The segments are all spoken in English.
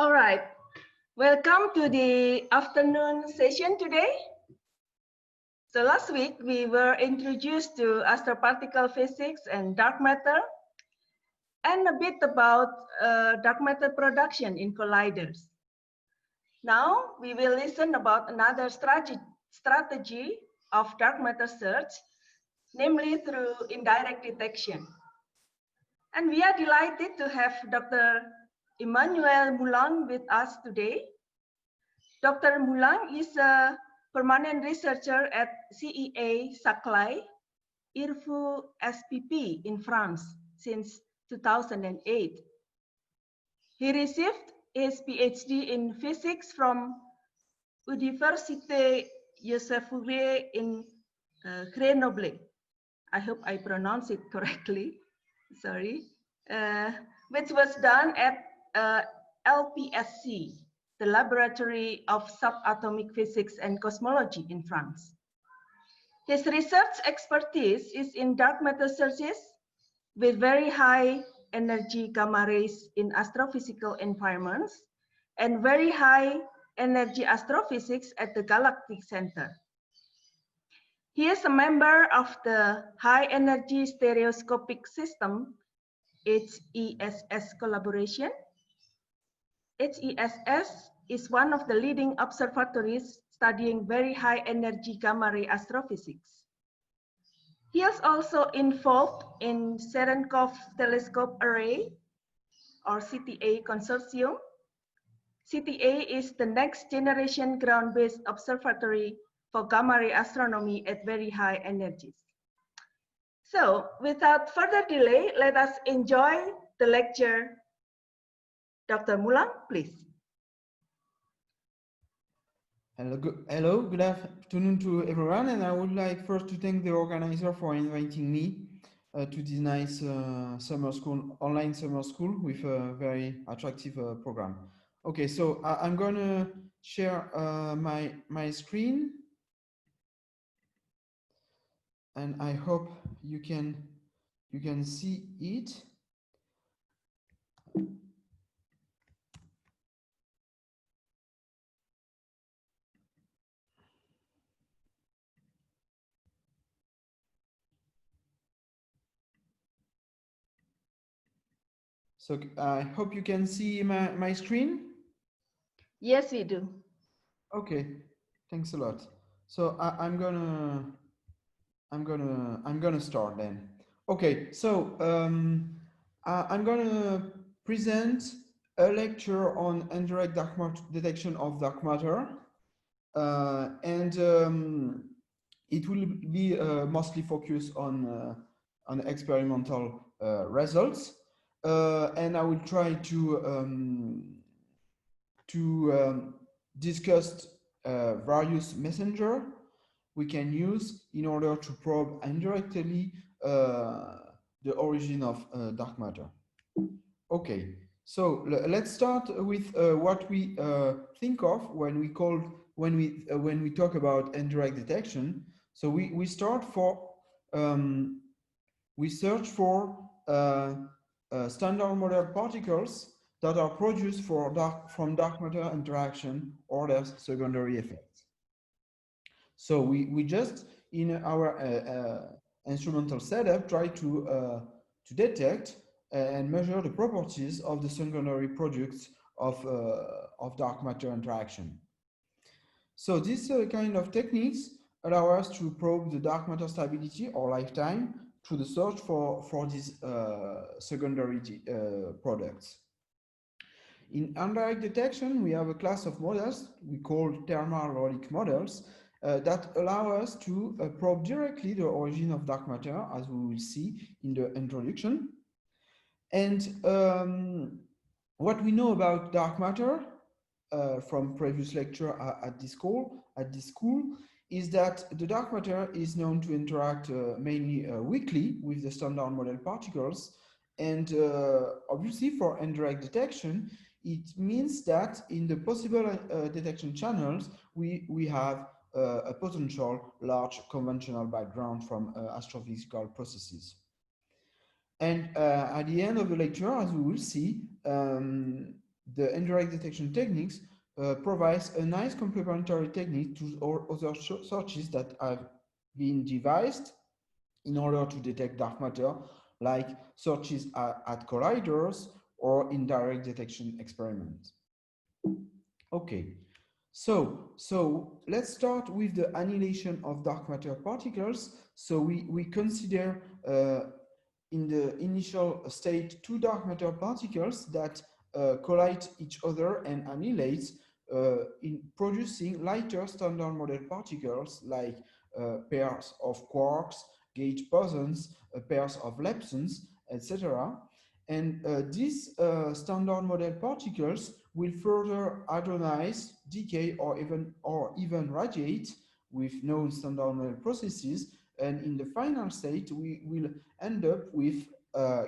All right, welcome to the afternoon session today. So last week we were introduced to astroparticle physics and dark matter, and a bit about dark matter production in colliders. Now we will listen about another strategy of dark matter search, namely through indirect detection. And we are delighted to have Dr. Emmanuel Moulin with us today. Dr. Moulin is a permanent researcher at CEA Saclay, IRFU SPP in France since 2008. He received his PhD in physics from Université Joseph Fourier in Grenoble. I hope I pronounce it correctly, sorry, which was done at LPSC, the Laboratory of Subatomic Physics and Cosmology in France. His research expertise is in dark matter searches with very high energy gamma rays in astrophysical environments and very high energy astrophysics at the Galactic Center. He is a member of the High Energy Stereoscopic System, HESS collaboration. HESS is one of the leading observatories studying very high energy gamma ray astrophysics. He is also involved in Cherenkov Telescope Array, or CTA consortium. CTA is the next generation ground-based observatory for gamma ray astronomy at very high energies. So without further delay, let us enjoy the lecture. Dr. Moulin, please. Hello, good afternoon to everyone, and I would like first to thank the organizer for inviting me to this nice summer school, online summer school with a very attractive program. Okay, so I'm going to share my screen, and I hope you can see it. So I hope you can see my screen. Yes, we do. Okay, thanks a lot. So I'm gonna start then. Okay, so I'm gonna present a lecture on indirect dark matter detection of dark matter, and it will be mostly focused on experimental results, and I will try to discuss various messenger we can use in order to probe indirectly the origin of dark matter. Okay, so let's start with what we think of when we talk about indirect detection. So we search for standard model particles that are produced from dark matter interaction or their secondary effects. So we just in our instrumental setup try to detect and measure the properties of the secondary products of dark matter interaction. So this kind of techniques allow us to probe the dark matter stability or lifetime through the search for these secondary products. In indirect detection, we have a class of models we call thermal Relic models that allow us to probe directly the origin of dark matter, as we will see in the introduction. And what we know about dark matter from previous lecture at this school is that the dark matter is known to interact mainly weakly with the standard model particles, and obviously for indirect detection it means that in the possible detection channels we have a potential large conventional background from astrophysical processes. And at the end of the lecture, as we will see, the indirect detection techniques provides a nice complementary technique to other searches that have been devised in order to detect dark matter, like searches at colliders or indirect detection experiments. Okay, so let's start with the annihilation of dark matter particles. So we consider in the initial state two dark matter particles that collide each other and annihilate in producing lighter standard model particles like pairs of quarks, gauge bosons, pairs of lepsons, etc. And these standard model particles will further hadronize, decay, or even radiate with known standard model processes. And in the final state, we will end up with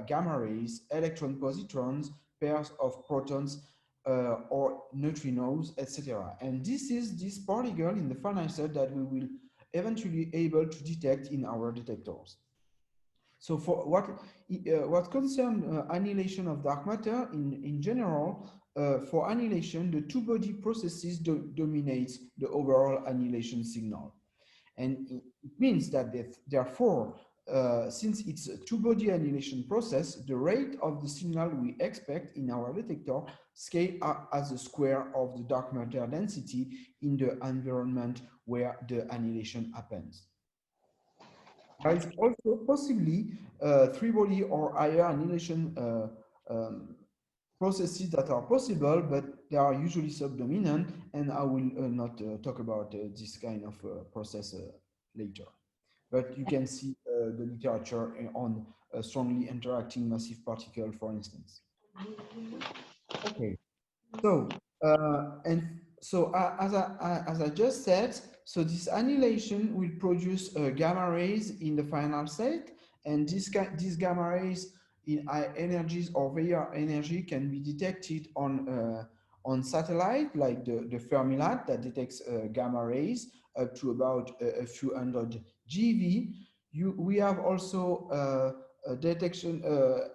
gamma rays, electron positrons, pairs of protons, or neutrinos, etc. And this is this particle in the final state that we will eventually able to detect in our detectors. So for what concerns annihilation of dark matter in general, for annihilation, the two-body processes dominates the overall annihilation signal. And it means that therefore, since it's a two-body annihilation process, the rate of the signal we expect in our detector scale as the square of the dark matter density in the environment where the annihilation happens. There is also possibly three-body or higher annihilation processes that are possible, but they are usually subdominant, and I will not talk about this kind of process later. But you can see the literature on strongly interacting massive particle, for instance. Okay, so as I just said, so this annihilation will produce gamma rays in the final state, and these gamma rays in high energies or very high energy can be detected on satellite like the Fermilab that detects gamma rays up to about a few hundred GeV. We have also a detection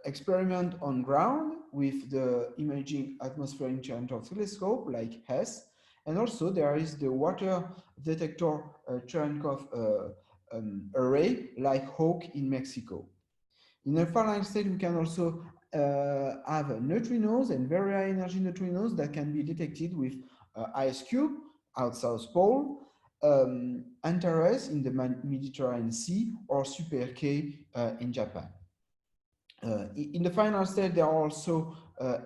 experiment on ground with the imaging atmospheric Cherenkov telescope like HESS, and also there is the water detector Cherenkov array like HAWK in Mexico. In the final state, we can also have neutrinos and very high energy neutrinos that can be detected with IceCube out South Pole, Antares in the Mediterranean Sea, or Super K in Japan. In the final state, there are also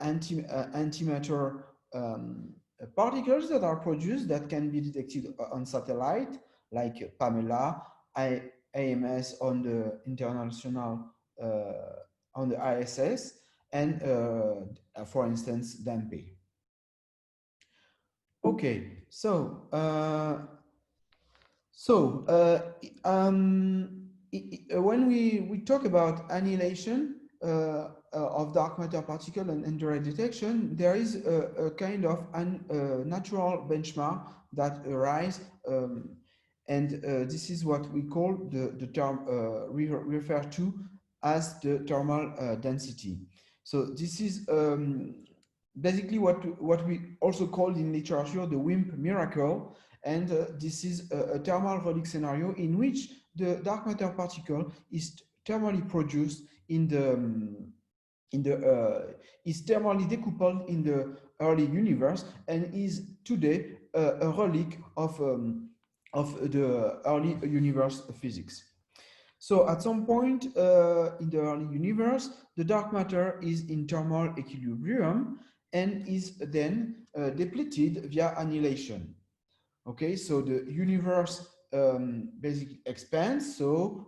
antimatter particles that are produced that can be detected on satellite, like Pamela, AMS on the international, on the ISS, and for instance, DAMPE. Okay, so when we talk about annihilation of dark matter particle and indirect detection, there is a kind of natural benchmark that arises, and this is what we call the term referred to as the thermal density. So this is basically what we also call in literature the WIMP miracle, and this is a thermal Relic scenario in which the dark matter particle is thermally produced is thermally decoupled in the early universe and is today a relic of the early universe physics. So at some point in the early universe, the dark matter is in thermal equilibrium and is then depleted via annihilation. Okay, so the universe basically expands, so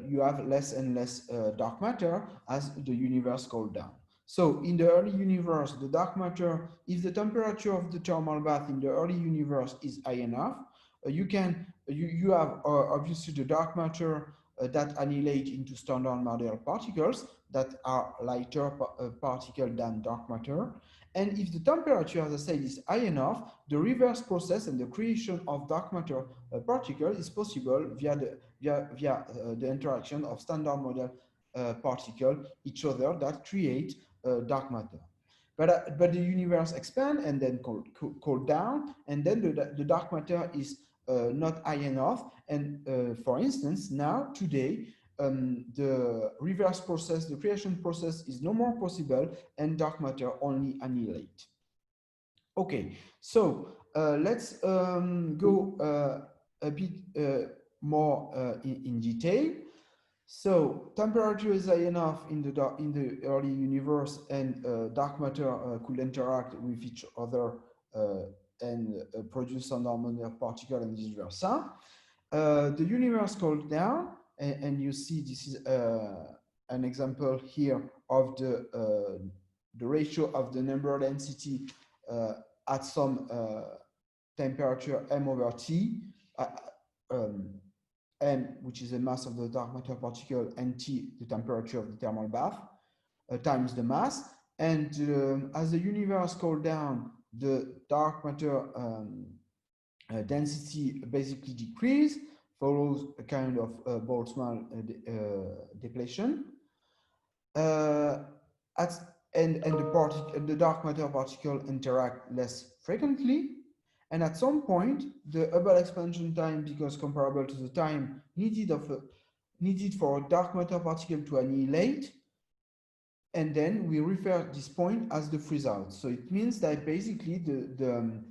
you have less and less dark matter as the universe cools down. So in the early universe, the dark matter, if the temperature of the thermal bath in the early universe is high enough, you have obviously the dark matter that annihilate into standard model particles that are lighter particle than dark matter. And if the temperature, as I said, is high enough, the reverse process and the creation of dark matter particles is possible via the interaction of standard model particle each other that create dark matter. but the universe expand and then cool down, and then the dark matter is not high enough. And for instance, now today, the reverse process, the creation process, is no more possible, and dark matter only annihilate. Okay, so let's go a bit more in detail. So temperature is high enough in the early universe, and dark matter could interact with each other and produce some harmonic particle and vice versa. The universe cooled down, and you see this is an example here of the ratio of the number density at some temperature m over t. M, which is the mass of the dark matter particle, and T, the temperature of the thermal bath, times the mass. And as the universe cooled down, the dark matter density basically decreased, follows a kind of Boltzmann depletion. And the dark matter particle interact less frequently. And at some point, the Hubble expansion time becomes comparable to the time needed for a dark matter particle to annihilate. And then we refer this point as the freeze out. So it means that basically the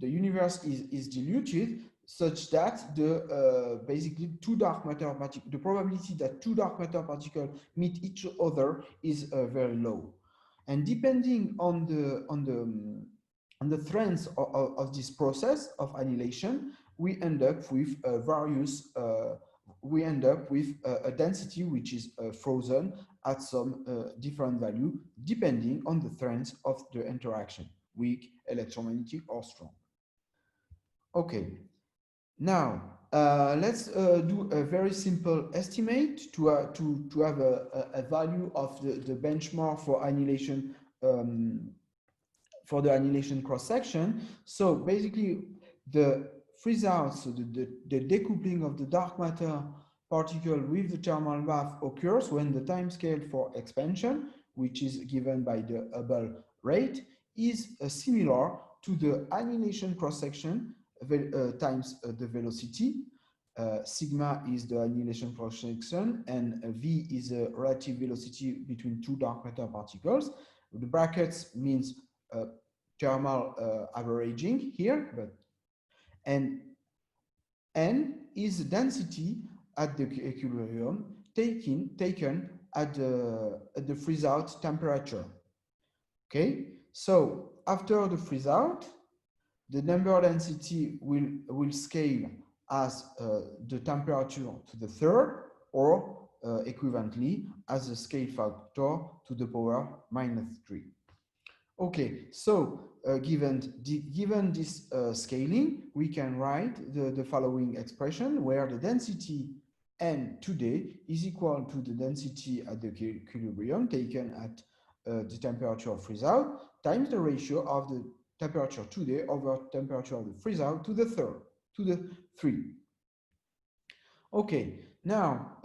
universe is diluted such that basically two dark matter particles, the probability that two dark matter particles meet each other is very low. And depending on the strength of this process of annihilation, we end up with a density which is frozen at some different value depending on the strength of the interaction, weak, electromagnetic, or strong. Okay, now let's do a very simple estimate to have a value of the benchmark for annihilation, for the annihilation cross-section. So basically the freeze out, so the decoupling of the dark matter particle with the thermal bath occurs when the time scale for expansion, which is given by the Hubble rate, is similar to the annihilation cross-section times the velocity. Sigma is the annihilation cross-section, and V is the relative velocity between two dark matter particles. The brackets means thermal averaging here, and N is the density at the equilibrium taken at the freeze out temperature. Okay, so after the freeze out, the number density will scale as the temperature to the third, or equivalently as the scale factor to the power -3. Okay, so given this scaling, we can write the following expression, where the density N today is equal to the density at the equilibrium taken at the temperature of freeze out times the ratio of the temperature today over temperature of the freeze out to the three. Okay, now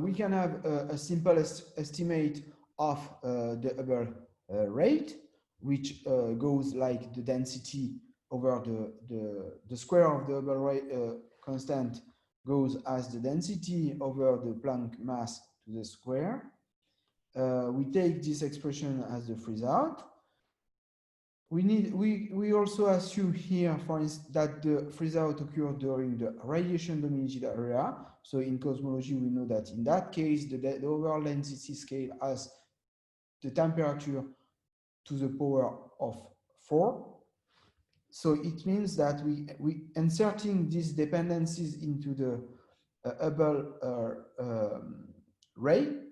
we can have a simple estimate of the Hubble rate, which goes like the density over the square of the Hubble rate constant goes as the density over the Planck mass to the square. We take this expression as the freeze out. We also assume here, for instance, that the freeze out occurred during the radiation dominated area. So in cosmology, we know that in that case, the overall density scale as the temperature to the power of 4. So it means that we inserting these dependencies into the Hubble rate,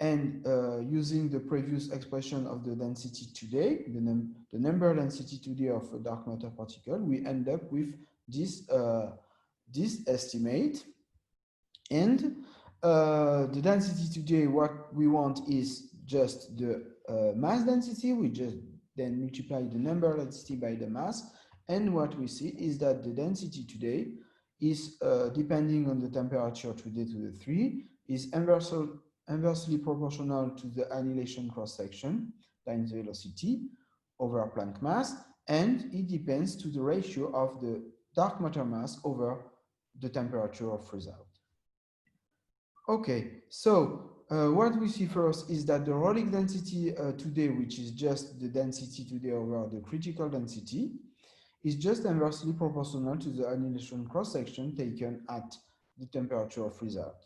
and using the previous expression of the density today, the number density today of a dark matter particle, we end up with this this estimate. And the density today, what we want is just the mass density. We just then multiply the number density by the mass, and what we see is that the density today is depending on the temperature today to the 3 is inversely proportional to the annihilation cross-section times velocity over Planck mass, and it depends to the ratio of the dark matter mass over the temperature of freeze-out. Okay, so what we see first is that the Relic density today, which is just the density today over the critical density, is just inversely proportional to the annihilation cross-section taken at the temperature of freeze-out.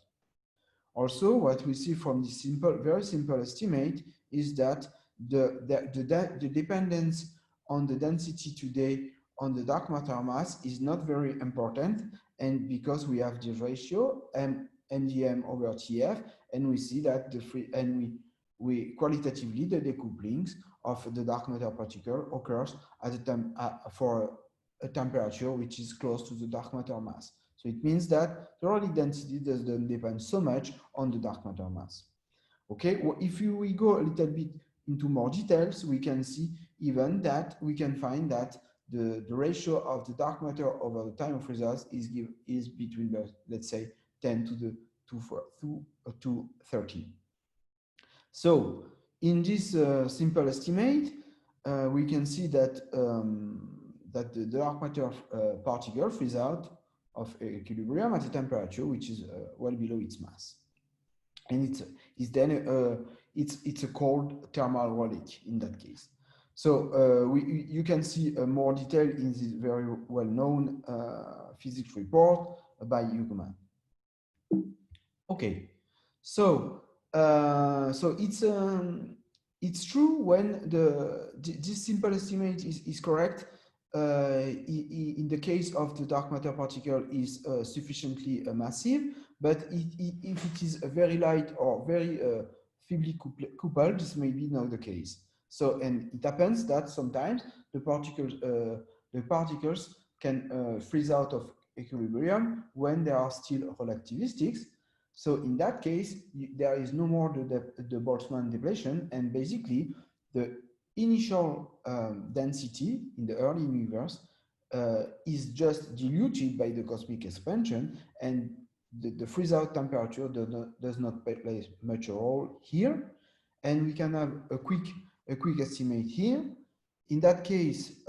Also, what we see from this simple, very simple estimate is that the dependence on the density today on the dark matter mass is not very important, and because we have this ratio MdM over TF, and we see that we qualitatively the decouplings of the dark matter particle occurs at for a temperature which is close to the dark matter mass. So it means that the Relic density doesn't depend so much on the dark matter mass. Okay, well, if we go a little bit into more details, we can see even that we can find that the ratio of the dark matter over the time of freeze-out is between the, let's say, 10 to the 230. So in this simple estimate, we can see that that the dark matter particle freeze out of equilibrium at a temperature which is well below its mass, and it's a cold thermal relic in that case. So you can see more detail in this very well-known physics report by Hugeman. Okay, so it's true when this simple estimate is correct in the case of the dark matter particle is sufficiently massive, but if it is very light or very feebly coupled, this may be not the case. So, and it happens that sometimes the particles can freeze out of equilibrium when they are still relativistics. So in that case, there is no more the Boltzmann depletion, and basically the initial density in the early universe is just diluted by the cosmic expansion, and the freeze-out temperature does not play much a role here. And we can have a quick estimate here. In that case,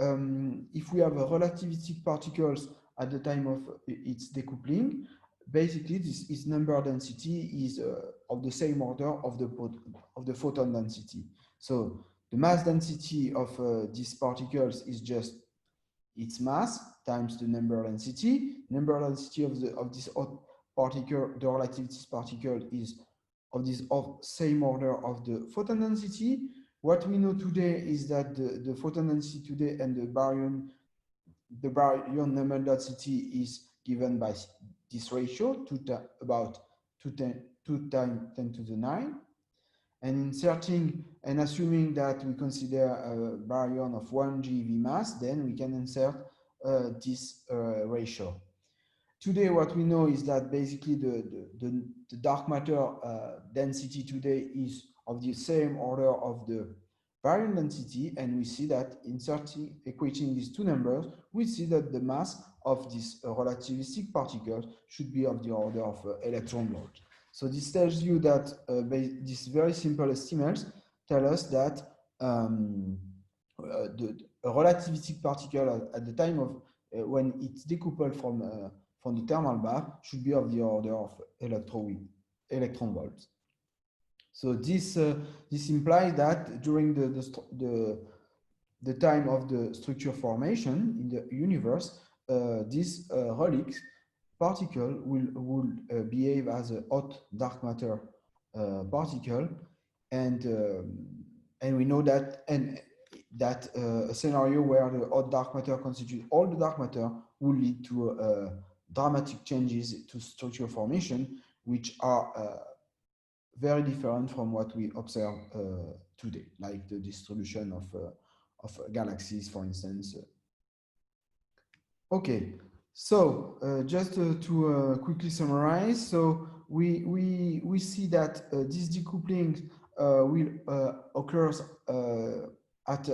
if we have a relativistic particles at the time of its decoupling, basically this number density is of the same order of the photon density. So the mass density of these particles is just its mass times the number density. Number density of this particle, the relativity particle, is of this same order of the photon density. What we know today is that the photon density today and the baryon number density is given by this ratio, about 2 times 10 to the 9. And inserting and assuming that we consider a baryon of 1 GeV mass, then we can insert this ratio. Today, what we know is that basically the dark matter density today is of the same order of the baryon density, and we see that equating these two numbers, we see that the mass of this relativistic particle should be of the order of electron volt. So this tells you that these very simple estimates tell us that the relativistic particle at the time of when it's decoupled from the thermal bath should be of the order of electron volts. So this implies that during the time of the structure formation in the universe, this relic particle will behave as a hot dark matter particle, and we know that a scenario where the hot dark matter constitutes all the dark matter will lead to dramatic changes to structure formation, which are very different from what we observe today, like the distribution of galaxies, for instance. Okay, so just to quickly summarize, so we see that this decoupling will occurs at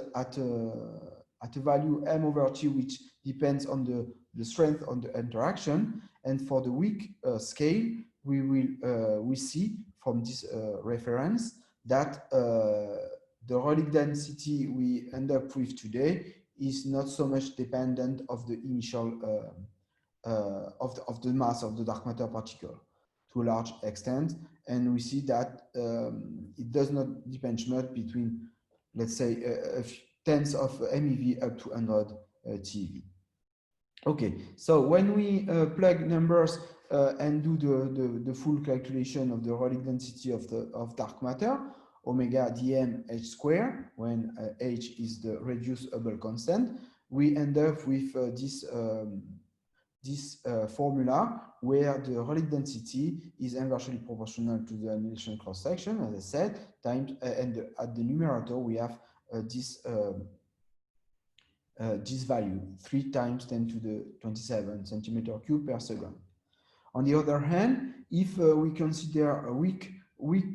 a value m over t, which depends on the strength on the interaction, and for the weak scale, we see from this reference that the Relic density we end up with today is not so much dependent of the initial of the mass of the dark matter particle to a large extent, and we see that it does not depend much between, let's say, a few tenths of MeV up to 100 TeV. Okay, so when we plug numbers and do the full calculation of the Relic density of dark matter, omega dm h square, when h is the reduced Hubble constant, we end up with this formula where the Relic density is inversely proportional to the annihilation cross section, as I said, times and at the numerator we have this value, 3 times 10 to the 27 centimeter cube per second. On the other hand, if we consider a weak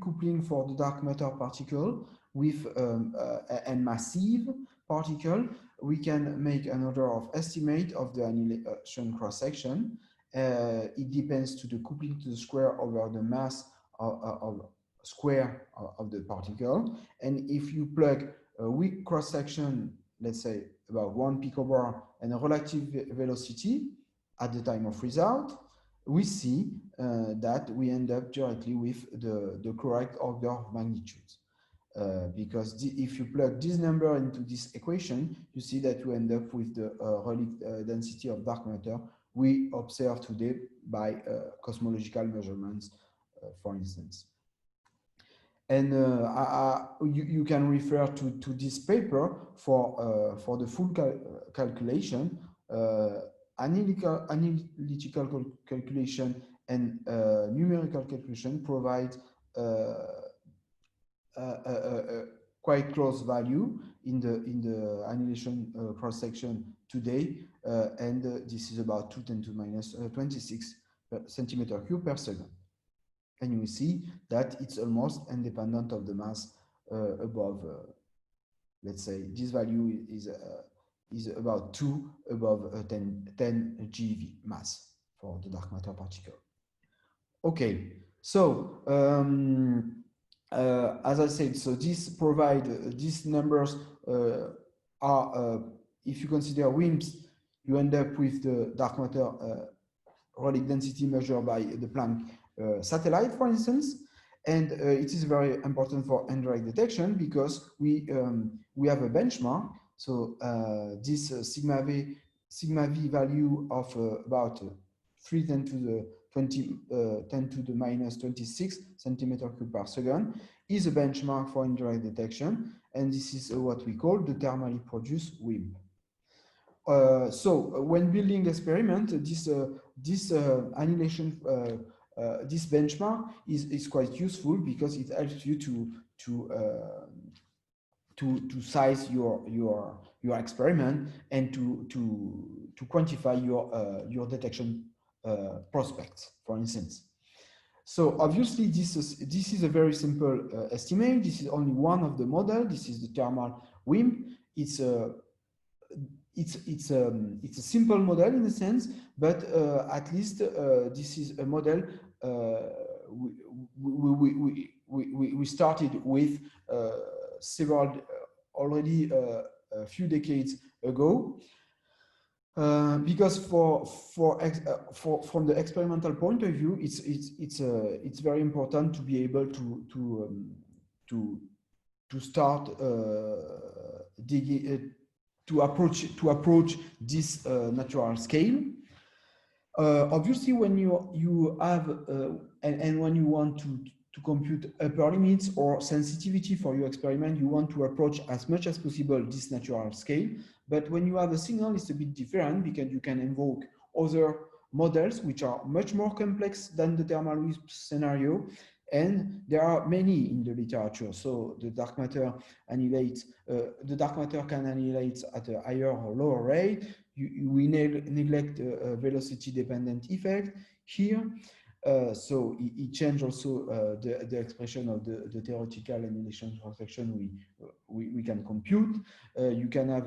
coupling for the dark matter particle with a massive particle, we can make an order of estimate of the annihilation cross section. It depends to the coupling to the square over the mass of square of the particle. And if you plug a weak cross section, let's say about 1 picobar, and a relative velocity at the time of result, we see that we end up directly with the correct order of magnitude. Because if you plug this number into this equation, you see that you end up with the Relic density of dark matter we observe today by cosmological measurements, for instance. And you can refer to this paper for the full calculation, analytical calculation and numerical calculation provide quite close value in the annihilation cross section today, and this is about 2 × 10⁻26 centimeter cube per second. And you see that it's almost independent of the mass above, let's say, this value is about 2 above 10 GeV mass for the dark matter particle. Okay, so as I said, so this provide these numbers are if you consider WIMPs, you end up with the dark matter Relic density measured by the Planck satellite, for instance, and it is very important for indirect detection because we have a benchmark. So this sigma v value of about 3 × 10 to the minus 26 centimeter cube per second is a benchmark for indirect detection, and this is what we call the thermally produced WIMP. So when building experiment, this annihilation this benchmark is quite useful because it helps you to size your experiment and to quantify your detection prospects, for instance. So obviously this is a very simple estimate. This is only one of the models. This is the thermal WIMP. It's a simple model in a sense, but at least this is a model we started with several already a few decades ago, because from the experimental point of view, it's very important to be able to start digging. To approach this natural scale. Obviously, when you have and when you want to compute upper limits or sensitivity for your experiment, you want to approach as much as possible this natural scale. But when you have a signal, it's a bit different because you can invoke other models which are much more complex than the thermal WIMP scenario. And there are many in the literature. So the dark matter annihilates. The dark matter can annihilate at a higher or lower rate. We neglect velocity-dependent effect here. So it changes also the expression of the theoretical annihilation cross-section we can compute. You can have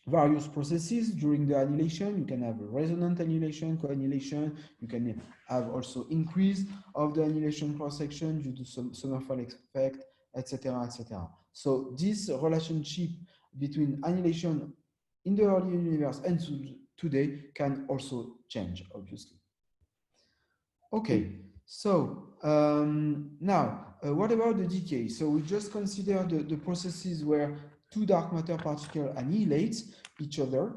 various processes during the annihilation. You can have resonant annihilation, co-annihilation. You can have also increase of the annihilation cross-section due to some Sommerfeld effect etc., etc. So this relationship between annihilation in the early universe and today can also change, obviously. Okay, so now what about the decay? So we just consider the processes where two dark matter particles annihilate each other,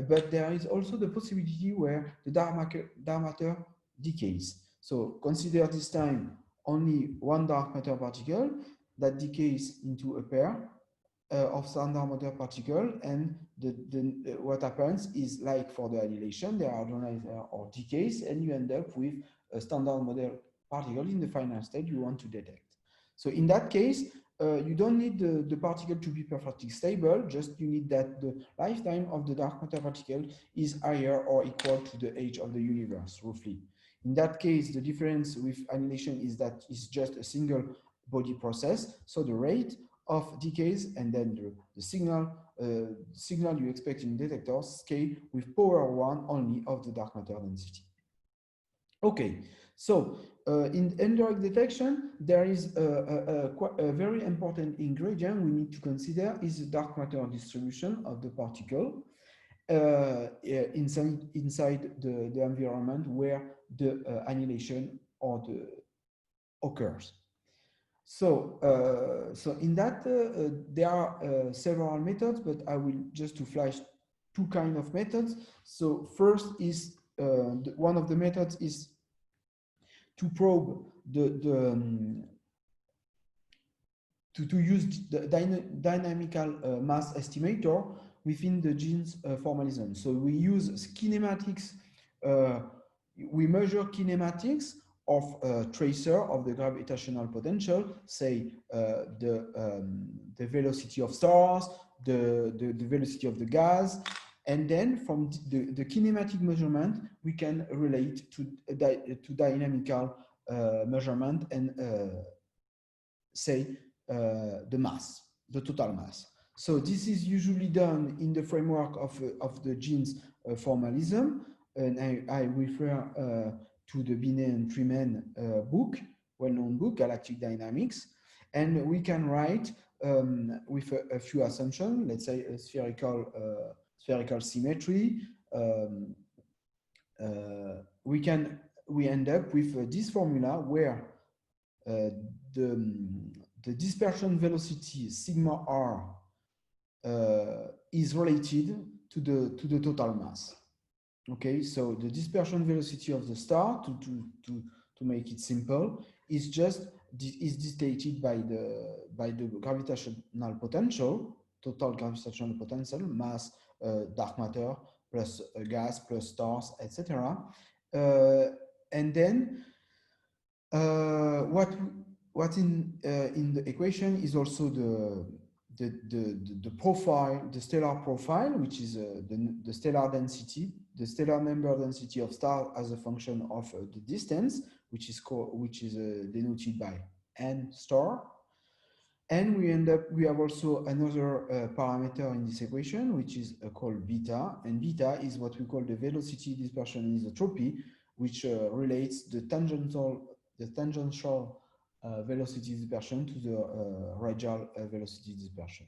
but there is also the possibility where the dark matter decays. So consider this time only one dark matter particle that decays into a pair of standard matter particle, and what happens is, like for the annihilation, there are or decays, and you end up with a standard model particle in the final state you want to detect. So in that case, you don't need the particle to be perfectly stable, just you need that the lifetime of the dark matter particle is higher or equal to the age of the universe, roughly. In that case, the difference with annihilation is that it's just a single body process, so the rate of decays and then the signal you expect in detectors scale with power 1 only of the dark matter density. Okay, so in indirect detection, there is a very important ingredient we need to consider is the dark matter distribution of the particle inside the environment where the annihilation or the occurs. So, so in that, there are several methods, but I will just to flash two kind of methods. So first is, one of the methods is to probe to use the dynamical mass estimator within the genes formalism. So we use kinematics, we measure kinematics of a tracer of the gravitational potential, say the velocity of stars, the velocity of the gas, and then from the kinematic measurement, we can relate to dynamical measurement and say the mass, the total mass. So this is usually done in the framework of the genes formalism, and I refer to the Binet and Freeman book, well-known book, Galactic Dynamics, and we can write with a few assumptions, let's say a spherical symmetry. We end up with this formula where the dispersion velocity sigma r is related to the total mass. Okay, so the dispersion velocity of the star, to make it simple, is dictated by the gravitational potential, total gravitational potential, mass, dark matter plus gas plus stars, etc. And then what in the equation is also the profile, the stellar profile, which is the stellar density, the stellar number density of stars as a function of the distance, which is denoted by n star. And we have also another parameter in this equation, which is called beta, and beta is what we call the velocity dispersion anisotropy, which relates the tangential velocity dispersion to the radial velocity dispersion.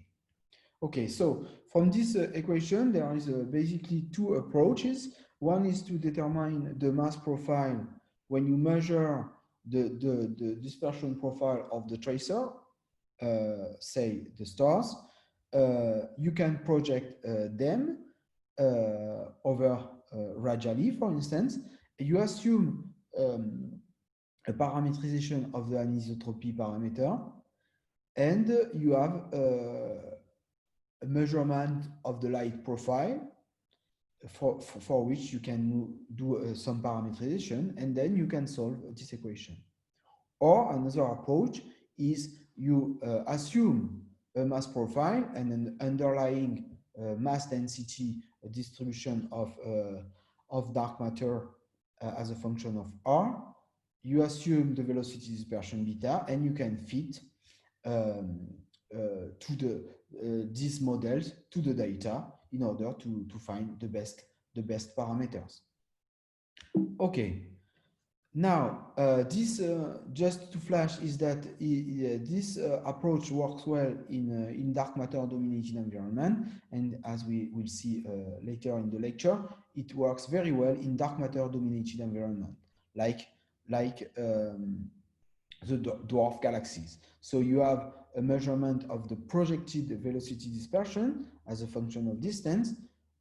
Okay, so from this equation, there is basically two approaches. One is to determine the mass profile when you measure the dispersion profile of the tracer, say the stars. You can project them over radially, for instance. You assume a parametrization of the anisotropy parameter, and you have a measurement of the light profile for which you can do some parametrization, and then you can solve this equation. Or another approach is you assume a mass profile and an underlying mass density distribution of dark matter as a function of R. You assume the velocity dispersion beta, and you can fit these models to the data in order to find the best parameters. Okay, Now, this just to flash is that this approach works well in dark matter dominated environment, and as we will see later in the lecture, it works very well in dark matter dominated environment, like the dwarf galaxies. So you have a measurement of the projected velocity dispersion as a function of distance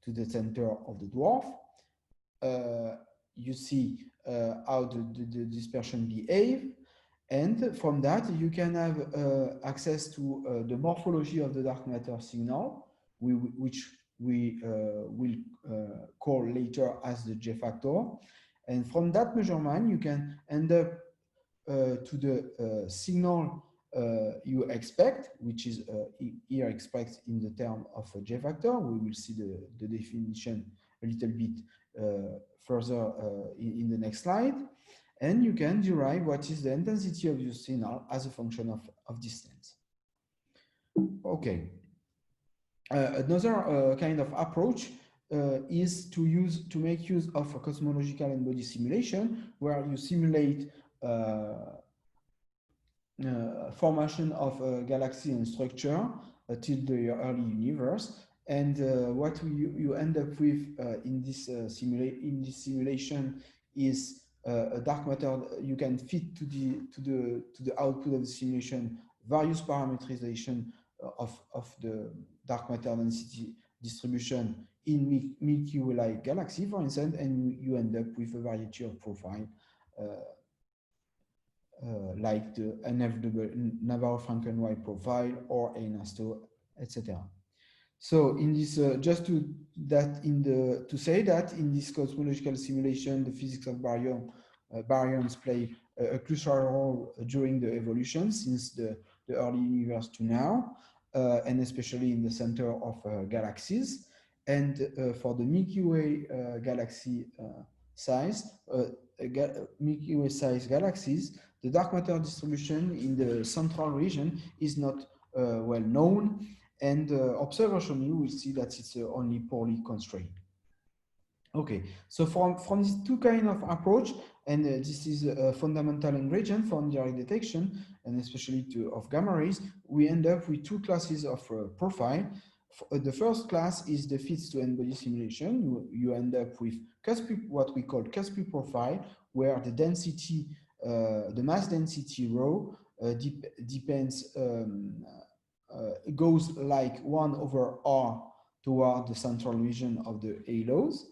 to the center of the dwarf. You see how the dispersion behave, and from that you can have access to the morphology of the dark matter signal, which we will call later as the J factor. And from that measurement you can end up to the signal you expect, which is here expressed in the term of a J factor. We will see the definition a little bit further in the next slide. And you can derive what is the intensity of your signal as a function of distance. Okay. Another kind of approach is to make use of a cosmological n-body simulation, where you simulate formation of a galaxy and structure till the early universe. And what you end up with in this simulation is a dark matter. You can fit to the output of the simulation various parameterization of the dark matter density distribution in Milky Way-like galaxy, for instance, and you end up with a variety of profile like the inevitable Navarro-Franken-White profile or Einasto, etc. So in this, just to say that in this cosmological simulation, the physics of baryons play a crucial role during the evolution since the early universe to now, and especially in the center of galaxies. And for the Milky Way galaxy size, Milky Way size galaxies, the dark matter distribution in the central region is not well known, and observationally we see that it's only poorly constrained. Okay, so from these two kind of approach, and this is a fundamental ingredient for indirect detection, and especially of gamma rays, we end up with two classes of profile. The first class is the fits to n-body simulation. You end up with what we call Caspi profile, where the density, the mass density rho depends, goes like 1 over r toward the central region of the halos.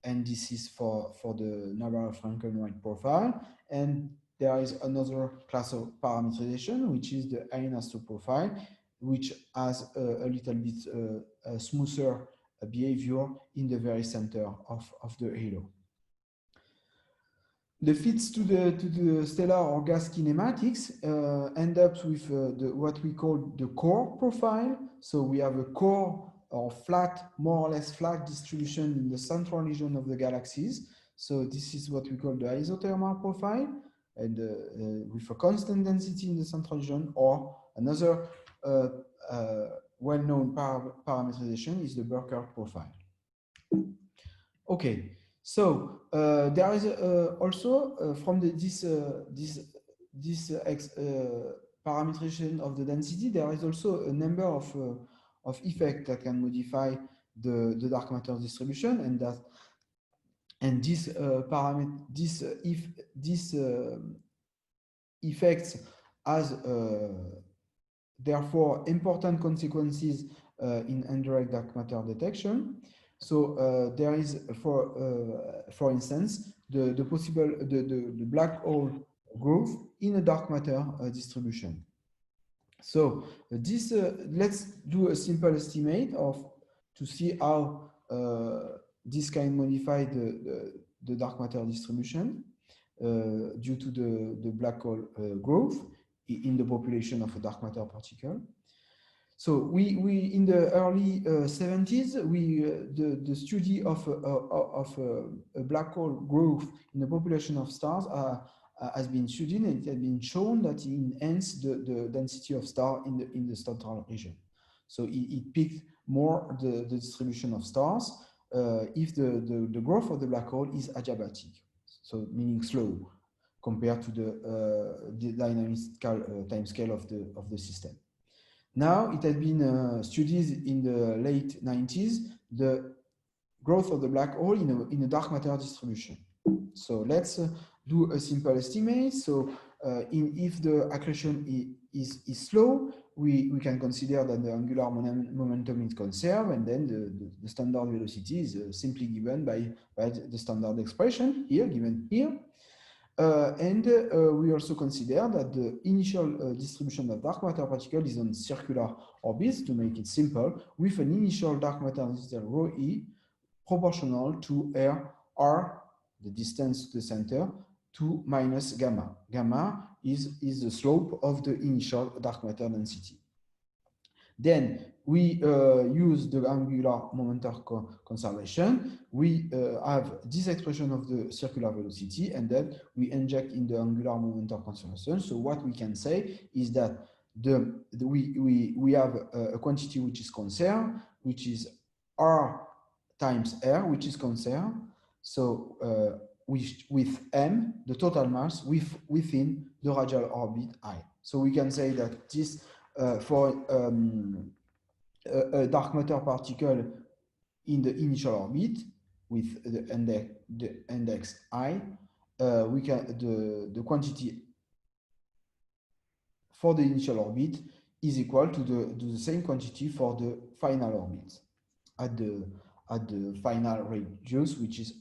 And this is for the Navarro-Franken-White profile. And there is another class of parameterization, which is the Einasto profile, which has a little bit smoother behavior in the very center of the halo. The fits to the stellar or gas kinematics end up with what we call the core profile. So we have a core or flat, more or less flat distribution in the central region of the galaxies. So this is what we call the isothermal profile, and with a constant density in the central region, or another well-known parameterization is the Burckhardt profile. Okay. So there is also from this parameterization of the density, there is also a number of effects that can modify the dark matter distribution, and these effects has therefore important consequences in indirect dark matter detection. So there is, for instance, the possible the black hole growth in a dark matter distribution. So this let's do a simple estimate to see how this can modify the dark matter distribution due to the black hole growth in the population of a dark matter particle. So we in the early 70s, the study of a black hole growth in the population of stars has been studied, and it has been shown that it enhances the density of stars in the central region. So it picked more the distribution of stars if the growth of the black hole is adiabatic. so meaning slow compared to the dynamical time scale of the system. Now it has been studied in the late 90s, the growth of the black hole in a dark matter distribution. So let's do a simple estimate. So if the accretion is slow, we can consider that the angular momentum is conserved, and then the standard velocity is simply given by the standard expression here, given here. We also consider that the initial distribution of dark matter particles is on circular orbits, to make it simple, with an initial dark matter density rho e proportional to r, the distance to the center, to minus gamma. Gamma is the slope of the initial dark matter density. Then we use the angular momentum conservation. We have this expression of the circular velocity, and then we inject in the angular momentum conservation. So what we can say is that we have a quantity which is conserved, which is r times r, which is conserved. So with m, the total mass within the radial orbit I. So we can say that this for a dark matter particle in the initial orbit with the index I, we can the quantity for the initial orbit is equal to the same quantity for the final orbit at the final radius, which is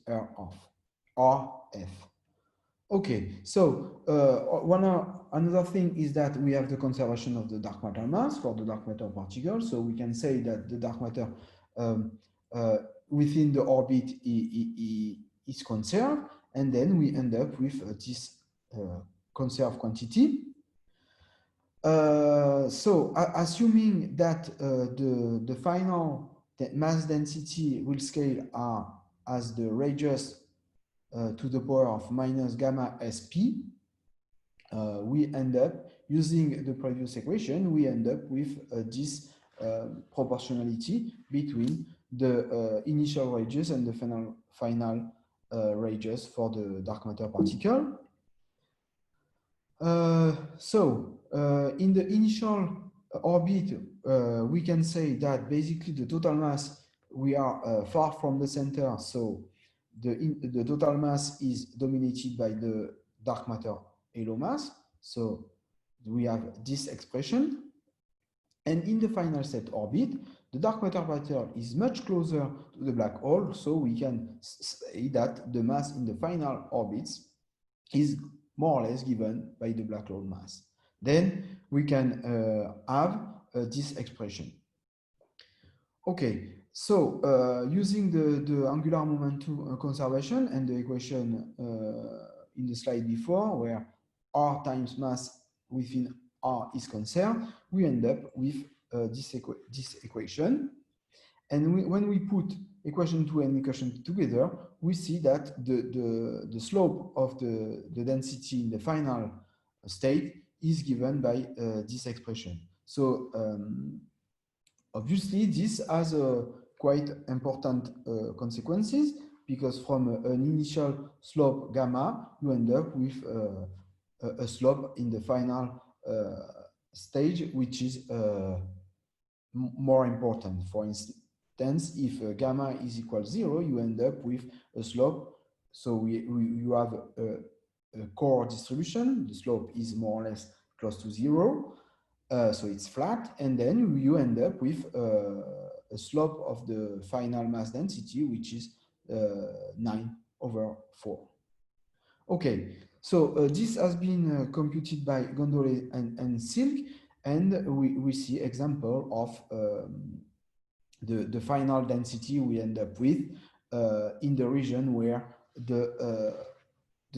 RF. Okay, so another thing is that we have the conservation of the dark matter mass for the dark matter particle. So we can say that the dark matter within the orbit is conserved, and then we end up with this conserved quantity. So assuming that the final mass density will scale as the radius to the power of minus gamma sp, we end up using the previous equation. We end up with this proportionality between the initial radius and the final radius for the dark matter particle. In the initial orbit, we can say that basically the total mass, we are far from the center, so the total mass is dominated by the dark matter halo mass. So we have this expression. And in the final set orbit, the dark matter particle is much closer to the black hole, so we can say that the mass in the final orbits is more or less given by the black hole mass. Then we can have this expression. Okay, so using the angular momentum conservation and the equation in the slide before, where r times mass within r is conserved, we end up with this equation. And when we put equation 2 and equation 2 together, we see that the slope of the density in the final state is given by this expression. So obviously, this has quite important consequences, because from an initial slope gamma, you end up with a slope in the final stage, which is more important. For instance, if gamma is equal to 0, you end up with a slope. So you have a core distribution. The slope is more or less close to 0. So it's flat, and then you end up with a slope of the final mass density, which is 9/4. Okay, so this has been computed by Gondole and Silk, and we see example of the final density we end up with in the region where the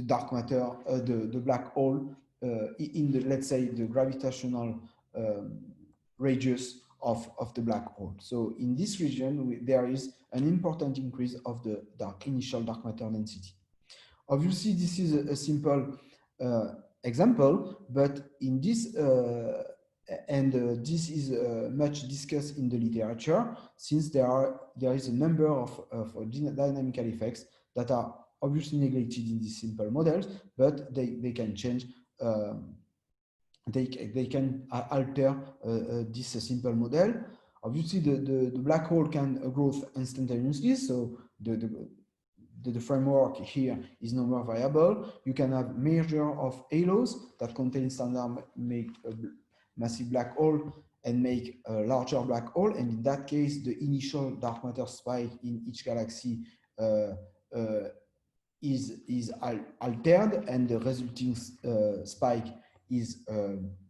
dark matter, the black hole, in the, let's say, the gravitational radius of the black hole. So in this region, there is an important increase of the initial dark matter density. Obviously, this is a simple example, but in this this is much discussed in the literature, since there is a number of dynamical effects that are obviously neglected in these simple models, but they can change. They can alter this simple model. Obviously, the black hole can grow instantaneously, so the framework here is no more variable. You can have measure of halos that contain standard make a massive black hole and make a larger black hole. And in that case, the initial dark matter spike in each galaxy is altered, and the resulting spike is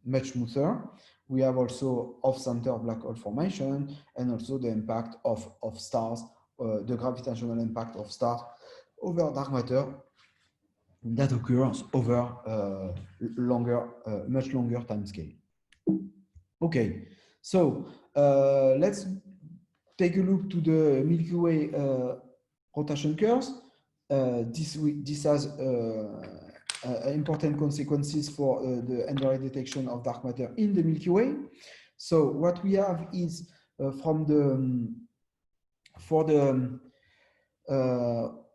much smoother. We have also off-center black hole formation, and also the impact of stars, the gravitational impact of stars over dark matter that occurs over much longer time scale. Okay, so let's take a look to the Milky Way rotation curves. This has important consequences for the indirect detection of dark matter in the Milky Way. So what we have is for the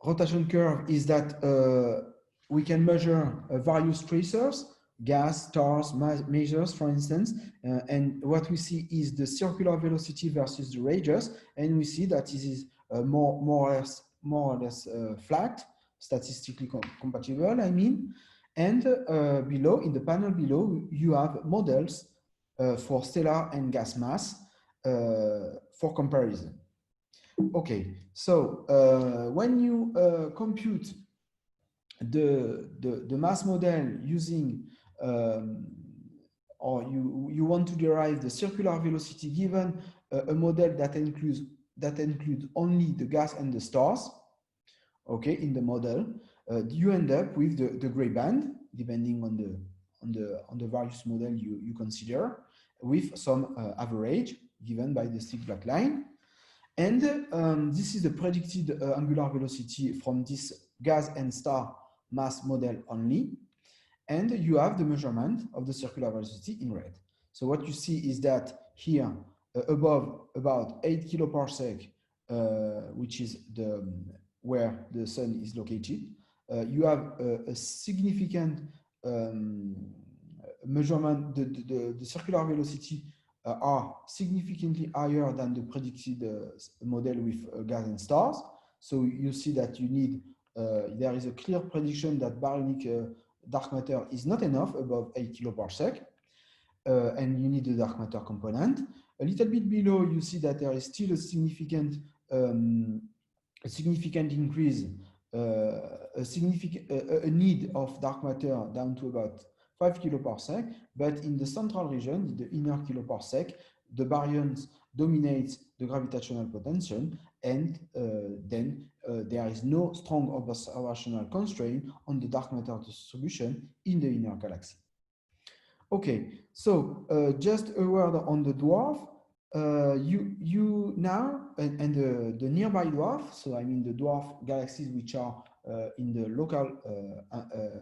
rotation curve is that we can measure various tracers, gas, stars, measures, for instance, and what we see is the circular velocity versus the radius, and we see that this is more or less flat, statistically compatible, I mean. And below, in the panel below, you have models for stellar and gas mass for comparison. Okay, so when you compute the mass model using, or you want to derive the circular velocity given a model that includes only the gas and the stars, okay, in the model, you end up with the gray band, depending on the various model you consider, with some average given by the thick black line. And this is the predicted angular velocity from this gas and star mass model only. And you have the measurement of the circular velocity in red. So what you see is that here above about 8 kiloparsec, which is where the sun is located, you have a significant measurement. The circular velocity are significantly higher than the predicted model with gas and stars. So you see that you need, there is a clear prediction that baryonic dark matter is not enough above 8 kiloparsec, and you need the dark matter component. A little bit below, you see that there is still a significant increase, a need of dark matter down to about 5 kiloparsec, but in the central region, in the inner kiloparsec, the baryons dominate the gravitational potential, and then there is no strong observational constraint on the dark matter distribution in the inner galaxy. Okay, so just a word on the dwarf. You now, and the nearby dwarf, so I mean the dwarf galaxies which are in the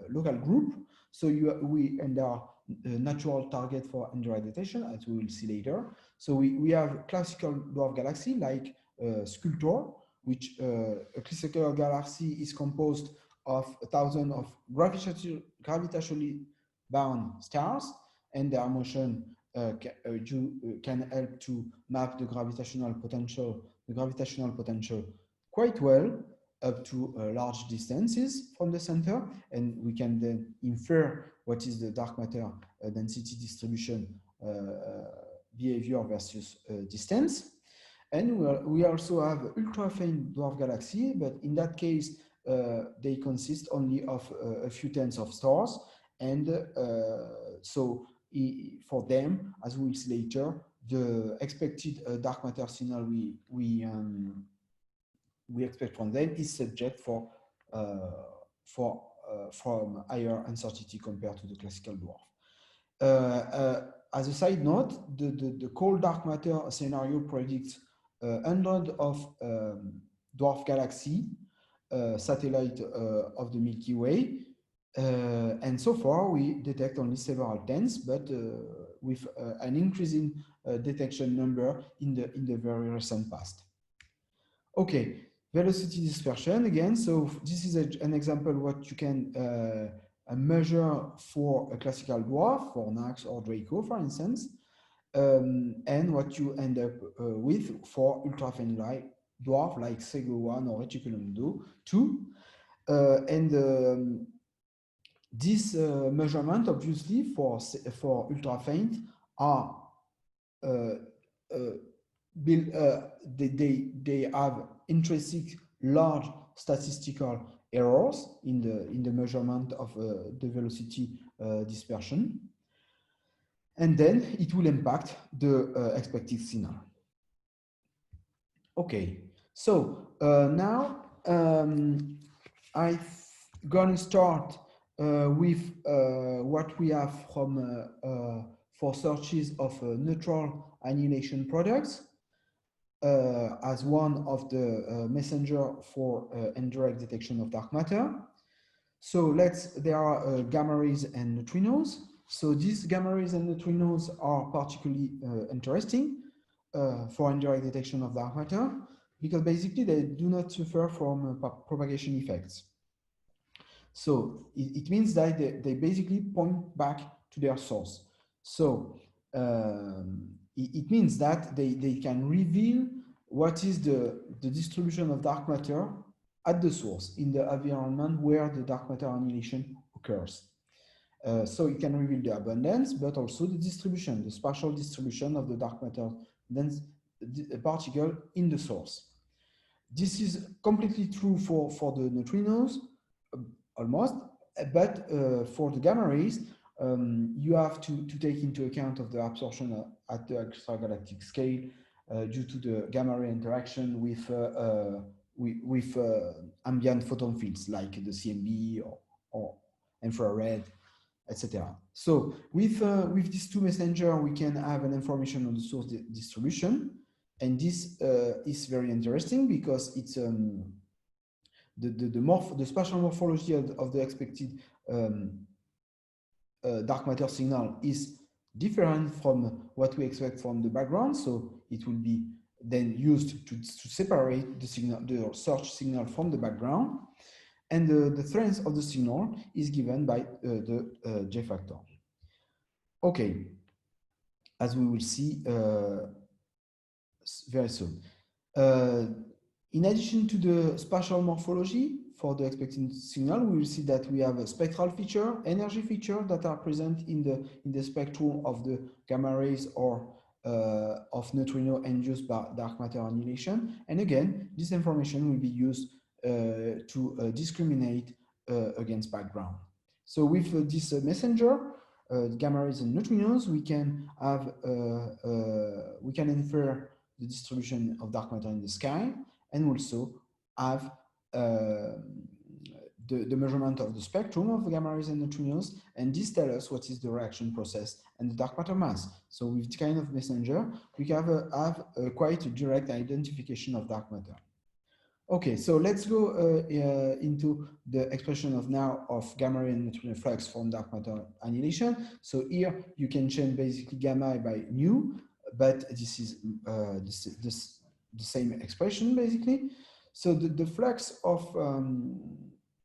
local group. So we are a natural target for indirect detection, as we will see later. So we have classical dwarf galaxy like Sculptor, which a classical galaxy is composed of 1,000 of gravitationally bound stars, and their motion can help to map the gravitational potential quite well up to large distances from the center, and we can then infer what is the dark matter density distribution behavior versus distance. And we also have ultra-faint dwarf galaxy, but in that case, they consist only of a few tens of stars, and so for them, as we will see later, the expected dark matter signal we expect from them is subject from higher uncertainty compared to the classical dwarf. As a side note, the cold dark matter scenario predicts hundreds of dwarf galaxy satellite of the Milky Way, and so far we detect only several tens, but with an increasing detection number in the very recent past. Okay, velocity dispersion again. So this is an example what you can measure for a classical dwarf, for Nax or Draco, for instance, and what you end up with for ultra-thin dwarf like Sego 1 or Reticulum 2. This measurement, obviously, for ultra-faint are they have intrinsic large statistical errors in the measurement of the velocity dispersion, and then it will impact the expected signal. Okay, so now I'm gonna start with what we have from for searches of neutral annihilation products as one of the messenger for indirect detection of dark matter. So there are gamma rays and neutrinos. So these gamma rays and neutrinos are particularly interesting for indirect detection of dark matter because basically they do not suffer from propagation effects. So it means that they basically point back to their source. So it means that they can reveal what is the distribution of dark matter at the source in the environment where the dark matter annihilation occurs. So it can reveal the abundance, but also the distribution, the spatial distribution of the dark matter dense particle in the source. This is completely true for the neutrinos, almost, but for the gamma rays, you have to take into account of the absorption at the extragalactic scale due to the gamma ray interaction with ambient photon fields like the CMB or infrared, etc. So with these two messengers, we can have an information on the source distribution, and this is very interesting because it's the spatial morphology of the expected dark matter signal is different from what we expect from the background. So it will be then used to separate the signal, the search signal from the background. And the strength of the signal is given by the J factor. Okay, as we will see very soon. In addition to the spatial morphology for the expected signal, we will see that we have a spectral feature, energy feature that are present in the spectrum of the gamma rays or of neutrino induced by dark matter annihilation. And again, this information will be used to discriminate against background. So with this messenger, gamma rays and neutrinos, we can infer the distribution of dark matter in the sky, and also have the measurement of the spectrum of gamma rays and neutrinos, and this tells us what is the reaction process and the dark matter mass. So with this kind of messenger, we have quite a direct identification of dark matter. Okay, so let's go into the expression of gamma ray and neutrino flux from dark matter annihilation. So here you can change basically gamma by nu, but this is the same expression basically. So the flux of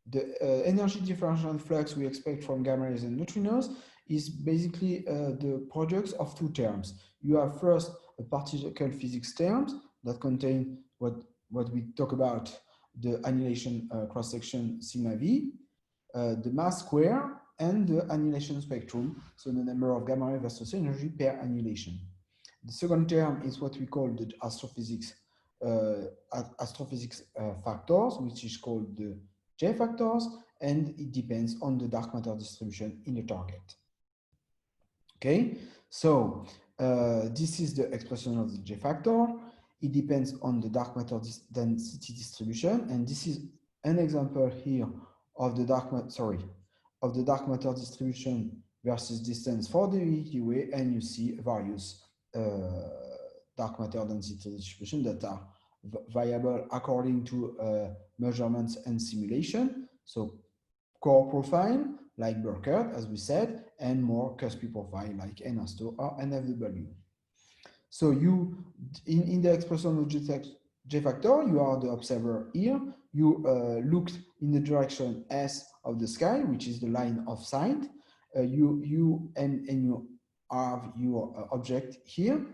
the energy differential flux we expect from gamma rays and neutrinos is basically the products of two terms. You have first a particle physics terms that contain what we talk about, the annihilation cross-section sigma v, the mass square, and the annihilation spectrum, so the number of gamma ray versus energy per annihilation. The second term is what we call the astrophysics factors, which is called the J factors, and it depends on the dark matter distribution in the target. Okay, so this is the expression of the J factor. It depends on the dark matter density distribution, and this is an example here of the dark matter distribution versus distance for the Milky Way, and you see various dark matter density distribution that are variable according to measurements and simulation. So core profile like Burkert, as we said, and more cuspy profile like NR2 or NFW. So in the expression of J factor, you are the observer here. You looked in the direction S of the sky, which is the line of sight. You have your object here,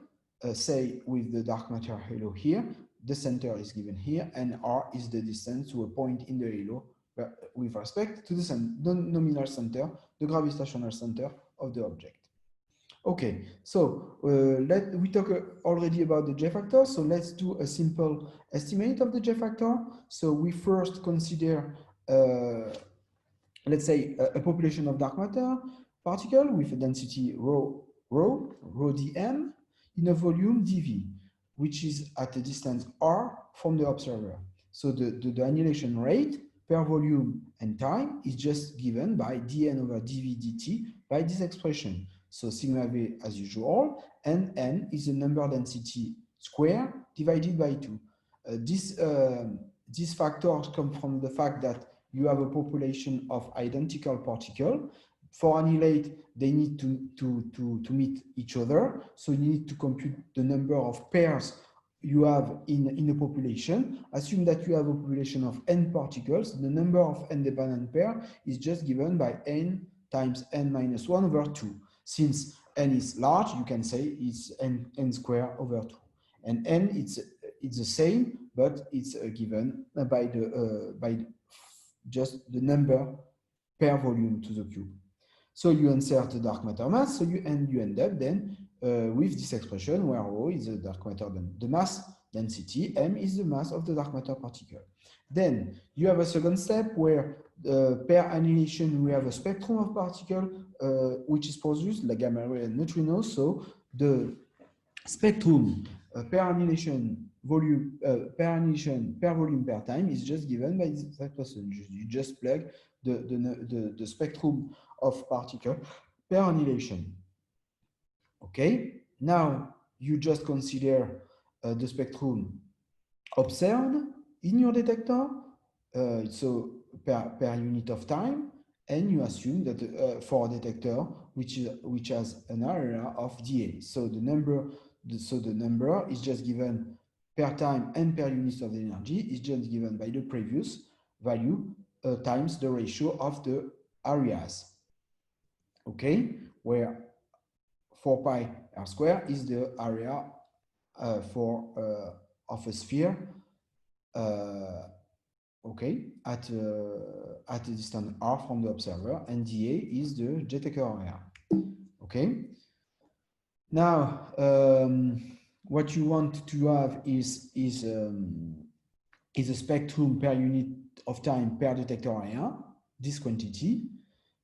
say with the dark matter halo here. The center is given here, and R is the distance to a point in the halo with respect to the nominal center, the gravitational center of the object. Okay, so we talked already about the J factor, so let's do a simple estimate of the J factor. So we first consider, let's say, a population of dark matter particle with a density rho dm in a volume dv, which is at a distance r from the observer. So the annihilation rate per volume and time is just given by dn over dv dt by this expression. So sigma v as usual, and n is the number density square divided by 2. These factors come from the fact that you have a population of identical particles. For annihilate, they need to meet each other. So you need to compute the number of pairs you have in a population. Assume that you have a population of n particles. The number of n-dependent pair is just given by n times n minus 1 over 2. Since n is large, you can say it's n squared over 2. And n, it's the same, but it's given by just the number per volume to the cube. So you insert the dark matter mass, so you end up then with this expression where ρ is the dark matter, the mass density, m is the mass of the dark matter particle. Then you have a second step where per annihilation we have a spectrum of particles which is produced like gamma ray and neutrinos. So the spectrum per annihilation volume per volume per time is just given by this expression. You just plug the spectrum of particle per annihilation. Okay, now you just consider the spectrum observed in your detector, so per unit of time, and you assume that for a detector which has an area of dA. So the number is just given per time and per unit of the energy is just given by the previous value times the ratio of the areas. Okay, where 4 pi r square is the area of a sphere. Okay, at a distance r from the observer, and dA is the detector area. Okay. Now, what you want to have is a spectrum per unit of time per detector area. This quantity,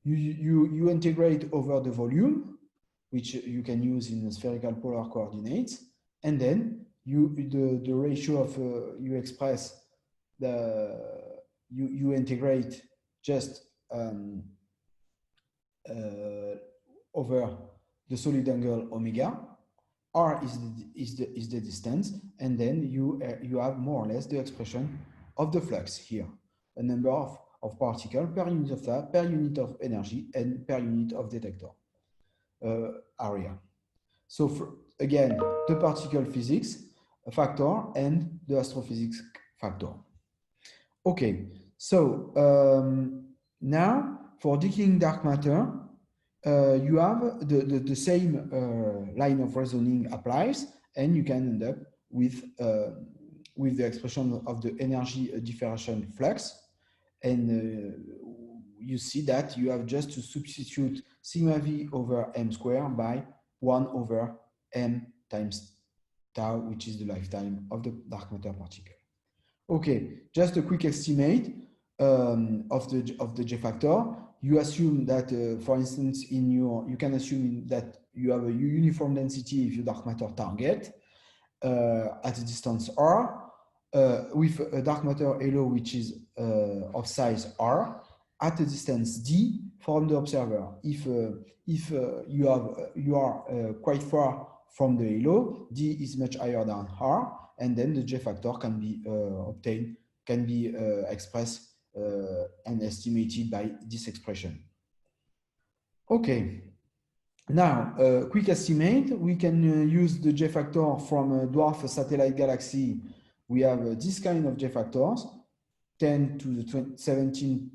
you integrate over the volume, which you can use in spherical polar coordinates, and then the ratio of you express you integrate just over the solid angle omega. R is the distance, and then you have more or less the expression of the flux here, a number of particles per unit of that, per unit of energy, and per unit of detector area. So again, the particle physics factor and the astrophysics factor. Okay, so now for decaying dark matter, you have the same line of reasoning applies, and you can end up with the expression of the energy differential flux, and you see that you have just to substitute sigma v over m squared by 1 over m times tau, which is the lifetime of the dark matter particle. Okay, just a quick estimate of the J factor. You assume that, for instance, you can assume that you have a uniform density if you dark matter target at a distance r with a dark matter halo which is of size r at a distance d from the observer. If you are quite far from the halo, d is much higher than r, and then the J factor can be obtained, can be expressed and estimated by this expression. Okay, now quick estimate. We can use the J factor from a dwarf satellite galaxy we have this kind of J factors, 10 to the 17,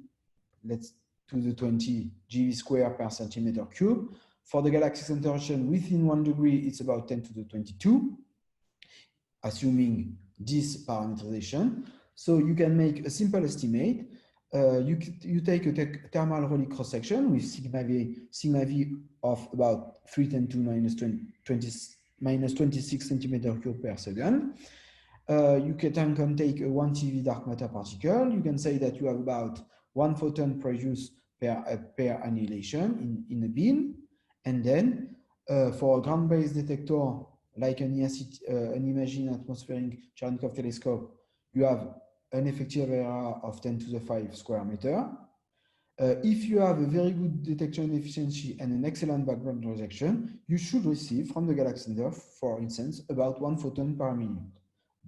let's to the 20 GeV square per centimeter cube. For the Galactic Center region within 1 degree, it's about 10 to the 22, assuming this parameterization. So you can make a simple estimate. You take a thermal Relic cross section with sigma v of about 310 to minus 26 centimeter cube per second. You can take a 1 TeV dark matter particle. You can say that you have about 1 photon produced per annihilation in a beam. And then for a ground-based detector, like an imaging atmospheric Cherenkov telescope, you have an effective area of 10 to the 5 square meter. If you have a very good detection efficiency and an excellent background rejection, you should receive from the Galactic Center, for instance, about 1 photon per minute.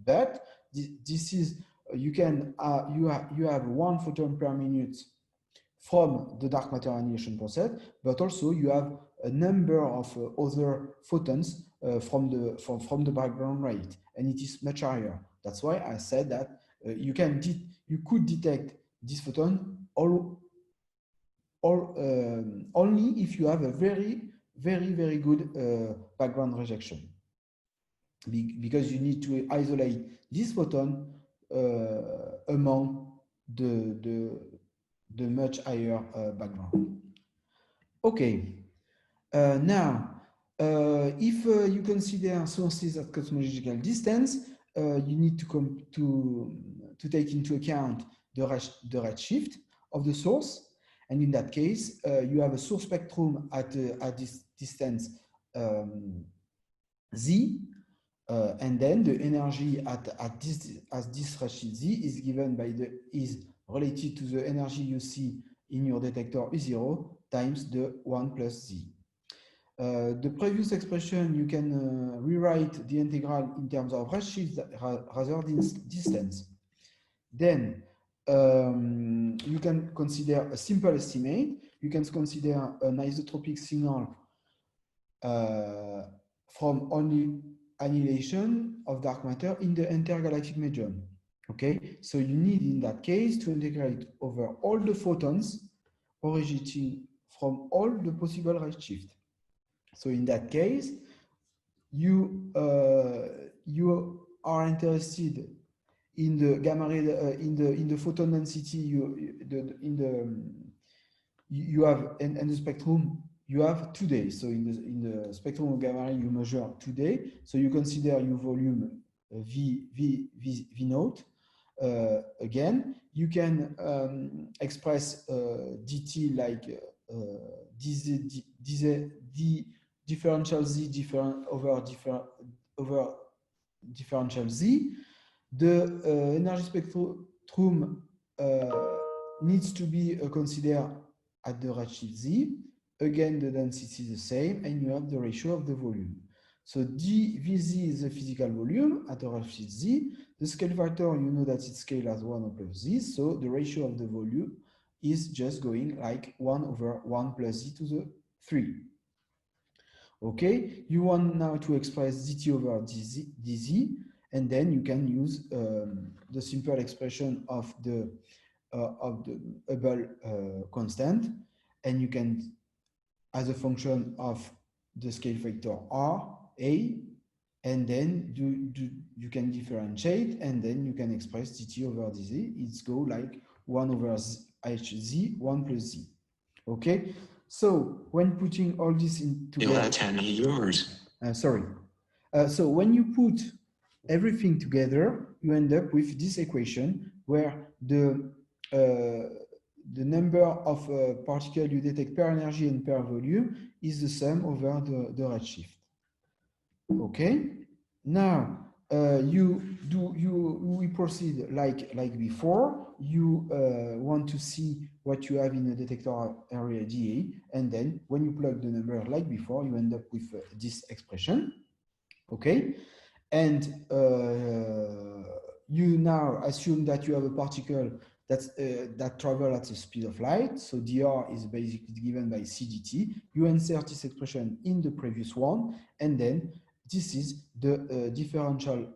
But this is you have 1 photon per minute from the dark matter annihilation process, but also you have a number of other photons from the background rate, and it is much higher. That's why I said that you could detect this photon only if you have a very good background rejection, because you need to isolate this photon among the much higher background. Okay, now if you consider sources at cosmological distance, you need to take into account the redshift of the source, and in that case, you have a source spectrum at this distance z. And then the energy at this redshift z is given by is related to the energy you see in your detector E0 times the 1 plus z. The previous expression, you can rewrite the integral in terms of redshift rather than distance. Then you can consider a simple estimate. You can consider an isotropic signal from only annihilation of dark matter in the intergalactic medium. Okay, so you need in that case to integrate over all the photons originating from all the possible redshift. So in that case, you are interested in the gamma ray, in the photon density you have in the spectrum you have today. So in the spectrum of gamma ray you measure today. So you consider your volume V naught. Again, you can express dt like differential z over differential z. The energy spectrum needs to be considered at the redshift z. Again, the density is the same, and you have the ratio of the volume. So dVz is the physical volume at the redshift z. The scale factor, you know that it's scaled as 1 over z, so the ratio of the volume is just going like 1 over 1 plus z to the 3. Okay, you want now to express dt over dz, and then you can use the simple expression of the Hubble constant, and you can, as a function of the scale factor r, a, and then you can differentiate, and then you can express dt over dz. It's go like 1 over hz, 1 plus z. Okay, so when putting all this in together, so when you put everything together, you end up with this equation where the number of particles you detect per energy and per volume is the sum over the redshift. Okay, now we proceed like before. You want to see what you have in the detector area dA, and then when you plug the number like before, you end up with this expression. Okay, and you now assume that you have a particle that travel at the speed of light. So dr is basically given by cdt. You insert this expression in the previous one, and then this is the differential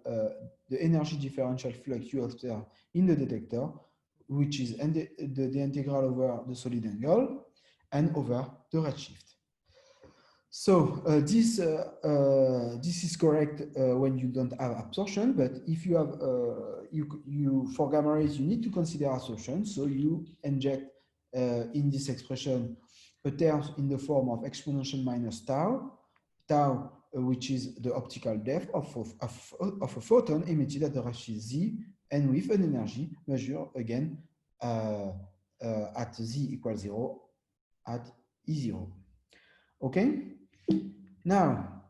the energy differential flux you observe in the detector, which is the integral over the solid angle and over the redshift. So this is correct when you don't have absorption, but if you have for gamma rays, you need to consider absorption. So you inject in this expression a term in the form of exponential minus tau, which is the optical depth of a photon emitted at the redshift z, and with an energy measured again at z equals 0 at E0. Okay. Now,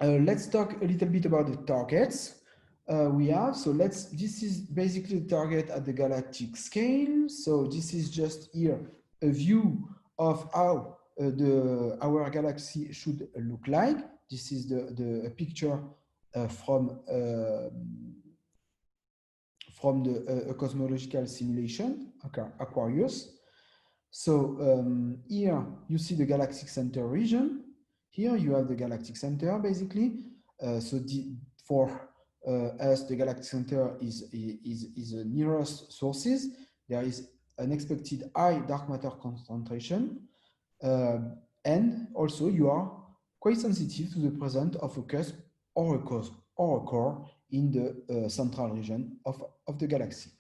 let's talk a little bit about the targets we have. So this is basically the target at the galactic scale. So this is just here a view of how our galaxy should look like. This is a picture from the cosmological simulation, Aquarius. So here you see the Galactic Center region. Here you have the Galactic Center, basically. For us, the Galactic Center is the nearest sources. There is an expected high dark matter concentration, and also you are quite sensitive to the presence of a cusp or a core in the central region of the galaxy.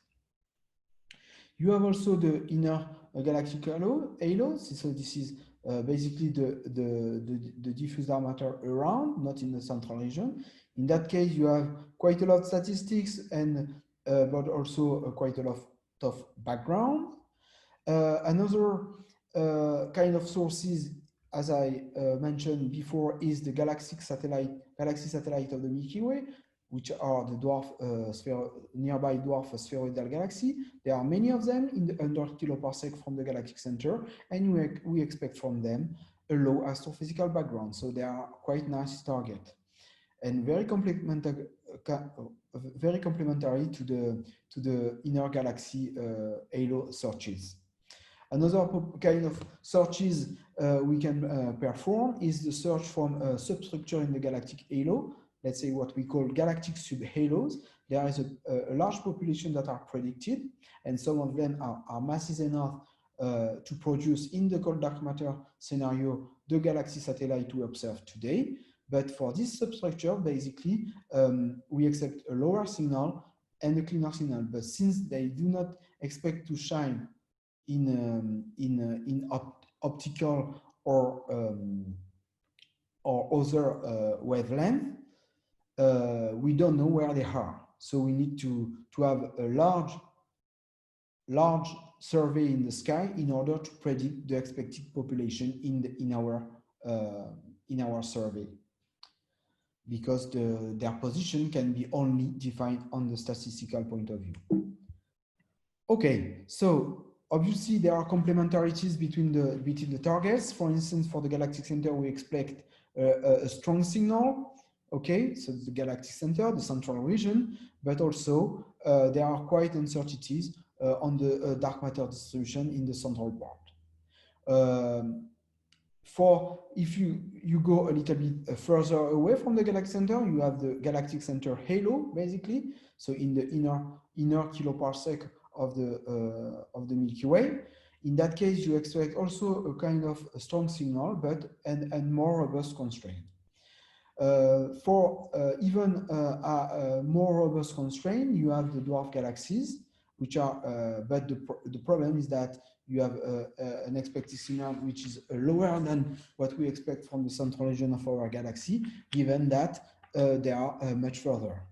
You have also the inner galactic halo. So this is basically the diffuse dark matter around, not in the central region. In that case, you have quite a lot of statistics and but also quite a lot of background. Another kind of sources, as I mentioned before, is the galaxy satellite of the Milky Way, which are the nearby dwarf spheroidal galaxy. There are many of them in the 100 kiloparsec from the galactic center, and we expect from them a low astrophysical background. So they are quite nice target and very complementary to the inner galaxy halo searches. Another kind of searches we can perform is the search from a substructure in the galactic halo. Let's say what we call galactic subhalos. There is a large population that are predicted, and some of them are masses enough to produce in the cold dark matter scenario the galaxy satellite we observe today. But for this substructure, basically, we accept a lower signal and a cleaner signal. But since they do not expect to shine in optical or other wavelength, we don't know where they are. So we need to have a large survey in the sky in order to predict the expected population in our survey, because their position can be only defined on the statistical point of view. Okay, so obviously there are complementarities between the targets. For instance, for the galactic center, we expect a strong signal. Okay, so the galactic center, the central region, but also there are quite uncertainties on the dark matter distribution in the central part. If you go a little bit further away from the galactic center, you have the galactic center halo, basically. So in the inner kiloparsec of the Milky Way. In that case, you expect also a kind of a strong signal, but and more robust constraint. For even a more robust constraint, you have the dwarf galaxies, which are, but the problem is that you have an expected signal which is lower than what we expect from the central region of our galaxy, given that they are much further.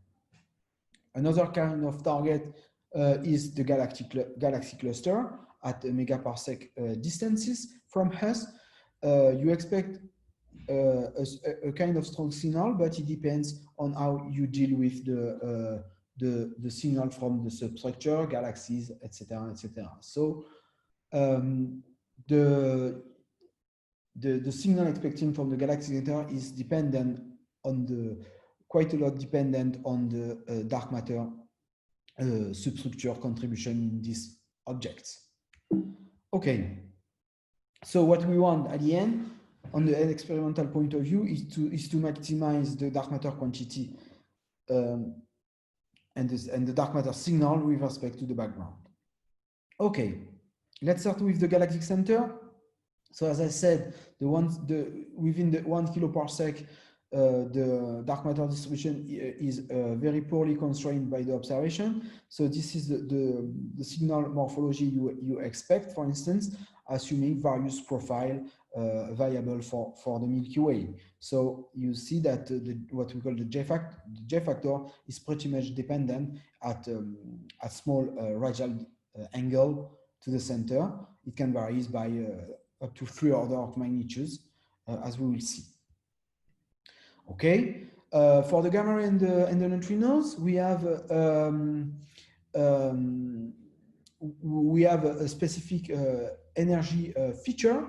Another kind of target is the galaxy cluster at megaparsec distances from us. You expect a kind of strong signal, but it depends on how you deal with the signal from the substructure, galaxies, etc., etc. So the signal expecting from the galactic center is dependent on quite a lot dependent on the dark matter substructure contribution in these objects. Okay, so what we want at the end, on the experimental point of view, is to maximize the dark matter quantity and the dark matter signal with respect to the background. Okay, let's start with the galactic center. So as I said, within the 1 kiloparsec, the dark matter distribution is very poorly constrained by the observation. So this is the signal morphology you expect, for instance, assuming various profile variable for the Milky Way. So you see that what we call the J factor is pretty much dependent at small radial angle to the center. It can vary by up to 3 orders of magnitudes, as we will see. Okay, for the gamma ray and the neutrinos, we have a specific energy feature.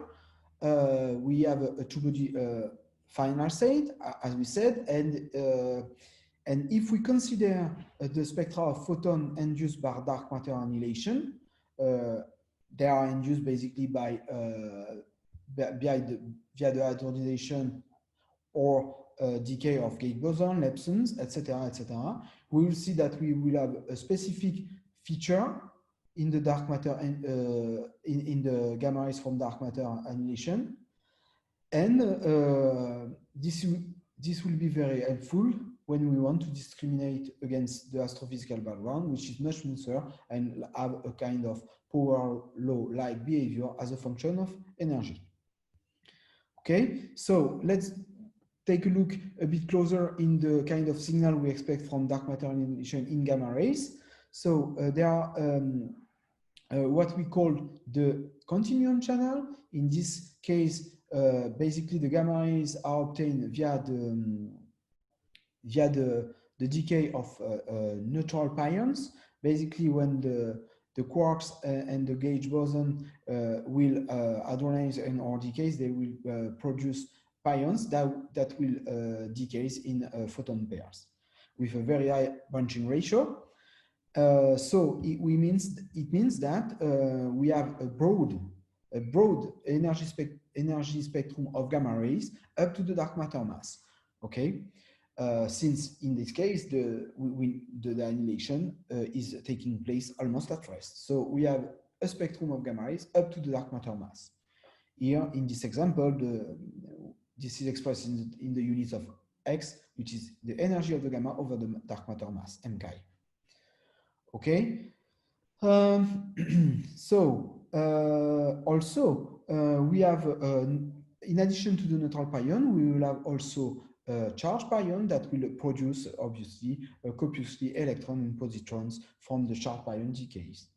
We have a two-body final state, as we said, and if we consider the spectra of photon induced by dark matter annihilation, they are induced basically via the hybridization or decay of gate boson, lepsons, etc., etc. We will see that we will have a specific feature in the dark matter and in the gamma rays from dark matter annihilation, and this will be very helpful when we want to discriminate against the astrophysical background, which is much smoother and have a kind of power law-like behavior as a function of energy. Okay, so let's take a look a bit closer in the kind of signal we expect from dark matter annihilation in gamma rays. So there are what we call the continuum channel. In this case, basically the gamma rays are obtained via the decay of neutral pions. Basically, when the quarks and the gauge boson will hadronize and or decays, they will produce pions that will decays in photon pairs with a very high branching ratio. So it means that we have a broad energy spectrum of gamma rays up to the dark matter mass. Okay, since in this case the annihilation is taking place almost at rest. So we have a spectrum of gamma rays up to the dark matter mass. Here in this example, this is expressed in the units of x, which is the energy of the gamma over the dark matter mass, m chi. Okay, so also we have, in addition to the neutral pion, we will have also a charged pion that will produce, obviously, copiously electrons and positrons from the charged pion decays.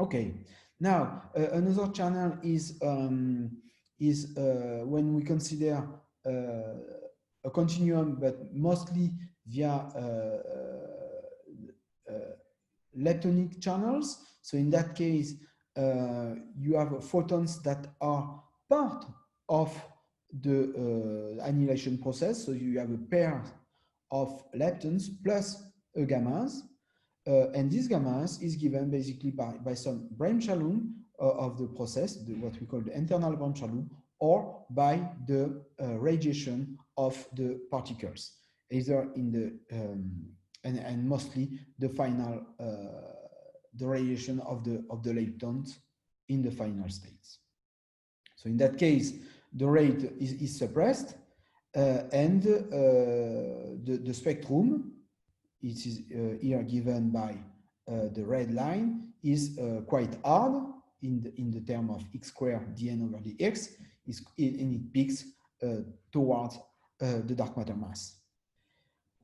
Okay, now another channel is when we consider a continuum, but mostly via leptonic channels. So in that case, you have photons that are part of the annihilation process. So you have a pair of leptons plus a gammas, and this gammas is given basically by some Bremsstrahlung of the process, what we call the internal Bremsstrahlung, or by the radiation of the particles, either in the and mostly the final the radiation of the leptons in the final states. So in that case, the rate is suppressed, and the spectrum, it is here given by the red line, is quite hard in the term of x squared dn over dx, and it peaks towards the dark matter mass.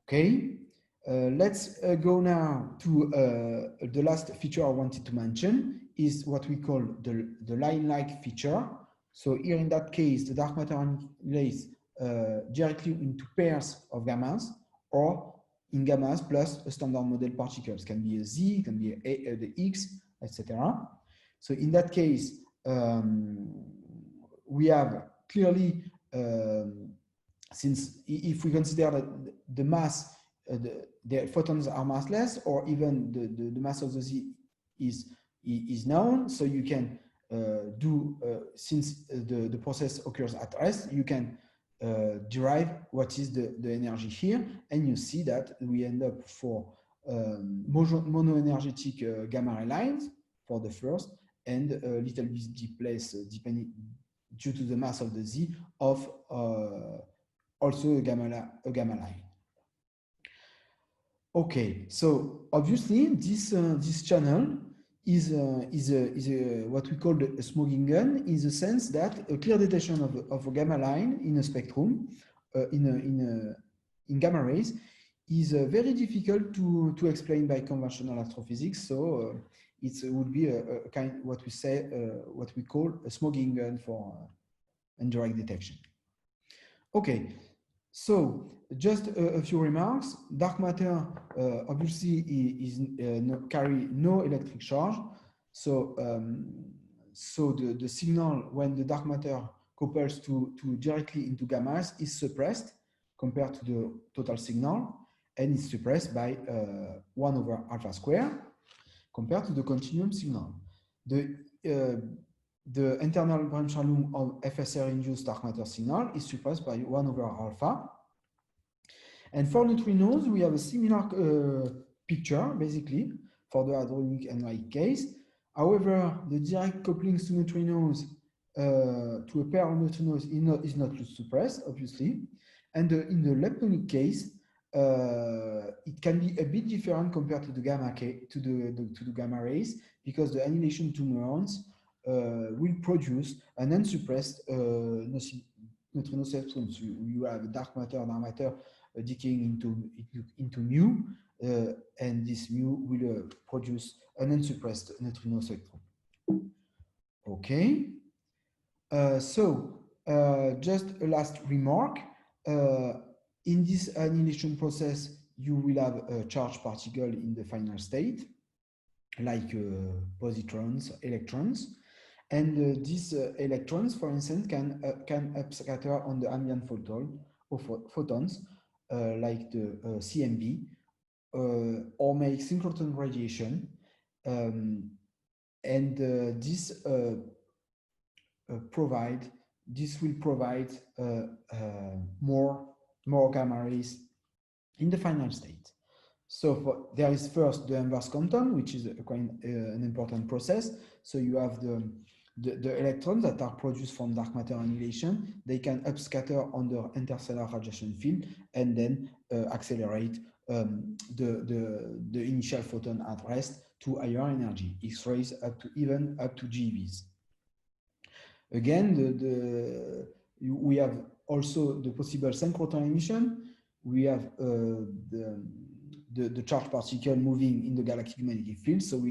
Okay. Let's go now to the last feature I wanted to mention, is what we call the line-like feature. So here in that case, the dark matter annihilates directly into pairs of gammas, or in gammas plus a standard model particles. Can be a Z, can be the X, etc. So in that case, we have clearly, since if we consider that the mass, the photons are massless, or even the mass of the Z is known, so you can do, since the process occurs at rest, you can derive what is the energy here, and you see that we end up for monoenergetic gamma ray lines for the first, and a little bit displaced depending due to the mass of the Z of also a gamma line. Okay, so obviously this channel is what we call a smoking gun, in the sense that a clear detection of a gamma line in a spectrum in gamma rays is very difficult to explain by conventional astrophysics. So it would be a kind what we call a smoking gun for indirect detection. Okay, so just a few remarks. Dark matter obviously carry no electric charge. So the signal when the dark matter couples to directly into gammas is suppressed compared to the total signal, and it's suppressed by 1 over alpha square compared to the continuum signal. The internal differential loom of FSR induced dark matter signal is suppressed by 1 over alpha. And for neutrinos, we have a similar picture, basically, for the hadronic and Relic case. However, the direct couplings to neutrinos, to a pair of neutrinos, is not suppressed, obviously. And in the leptonic case, it can be a bit different compared to the gamma to the gamma rays, because the annihilation to neurons will produce an unsuppressed neutrino spectrum. So you have dark matter decaying into mu, and this mu will produce an unsuppressed neutrino spectrum. Okay. So just a last remark. In this annihilation process, you will have a charged particle in the final state, like positrons, electrons. And these electrons, for instance, can upscatter on the ambient photons, like the CMB, or make synchrotron radiation. And this will provide more gamma rays in the final state. So there is first the inverse quantum, which is quite an important process. So you have the electrons that are produced from dark matter annihilation. They can upscatter on the interstellar radiation field and then accelerate the initial photon at rest to higher energy, X-rays even up to GeVs. Again, we have also the possible synchrotron emission. We have the charged particle moving in the galactic magnetic field, so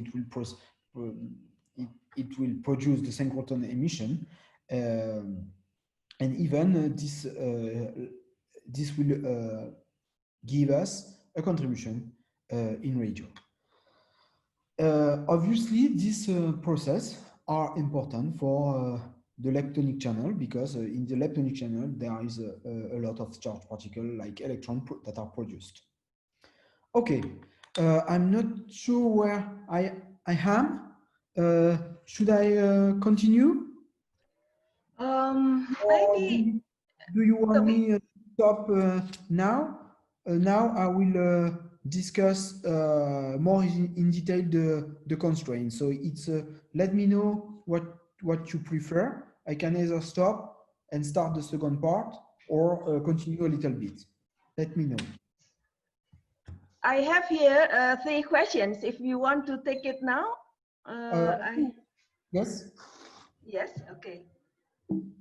it will produce the synchrotron emission, and even this will give us a contribution in radio. Obviously, this process are important for the leptonic channel, because in the leptonic channel there is a lot of charged particles like electrons that are produced. Okay, I'm not sure where I am. Should I continue? Maybe. Do you want me to stop now? Now I will discuss more in detail the constraints. So it's let me know what you prefer. I can either stop and start the second part, or continue a little bit. Let me know. I have here 3 questions. If you want to take it now, yes. Yes. Okay.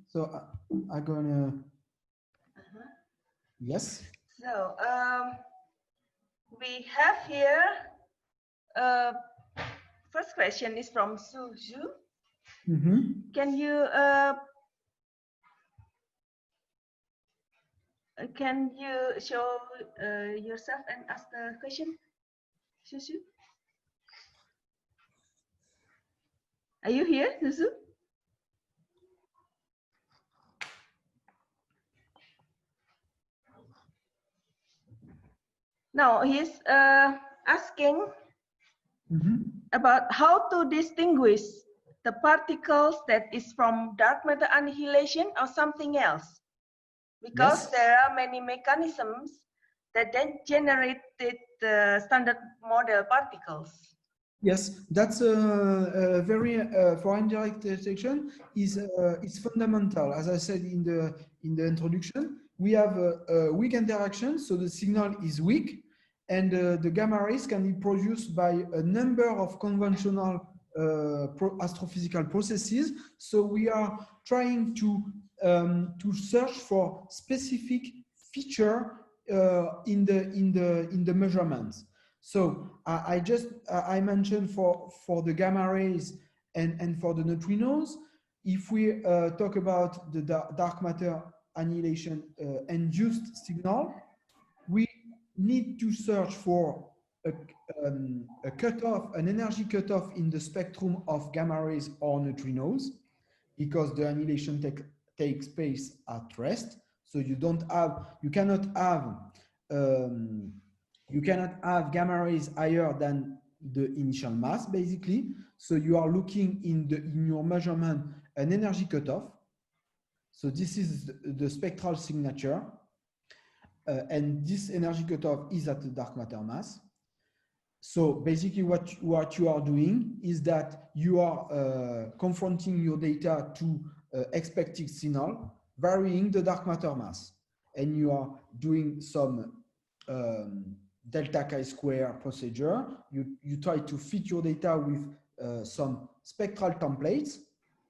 So I'm gonna. Yes. So we have here. First question is from Suju. Can you show yourself and ask the question, Susu? Are you here, Susu? Now he's asking about how to distinguish the particles that is from dark matter annihilation or something else. because Yes. there are many mechanisms that then generated the standard model particles. Yes, that's very for indirect detection is it's fundamental. As I said in the introduction, we have a weak interaction, so the signal is weak, and the gamma rays can be produced by a number of conventional astrophysical processes. So we are trying to search for specific feature in the measurements. So I mentioned for the gamma rays and for the neutrinos, if we talk about the dark matter annihilation induced signal, we need to search for a cutoff, an energy cutoff in the spectrum of gamma rays or neutrinos, because the annihilation takes place at rest. So you cannot have gamma rays higher than the initial mass, basically. So you are looking in your measurement an energy cutoff. So this is the spectral signature, and this energy cutoff is at the dark matter mass. So basically what you are doing is that you are confronting your data to expected signal varying the dark matter mass, and you are doing some delta chi-square procedure. You try to fit your data with some spectral templates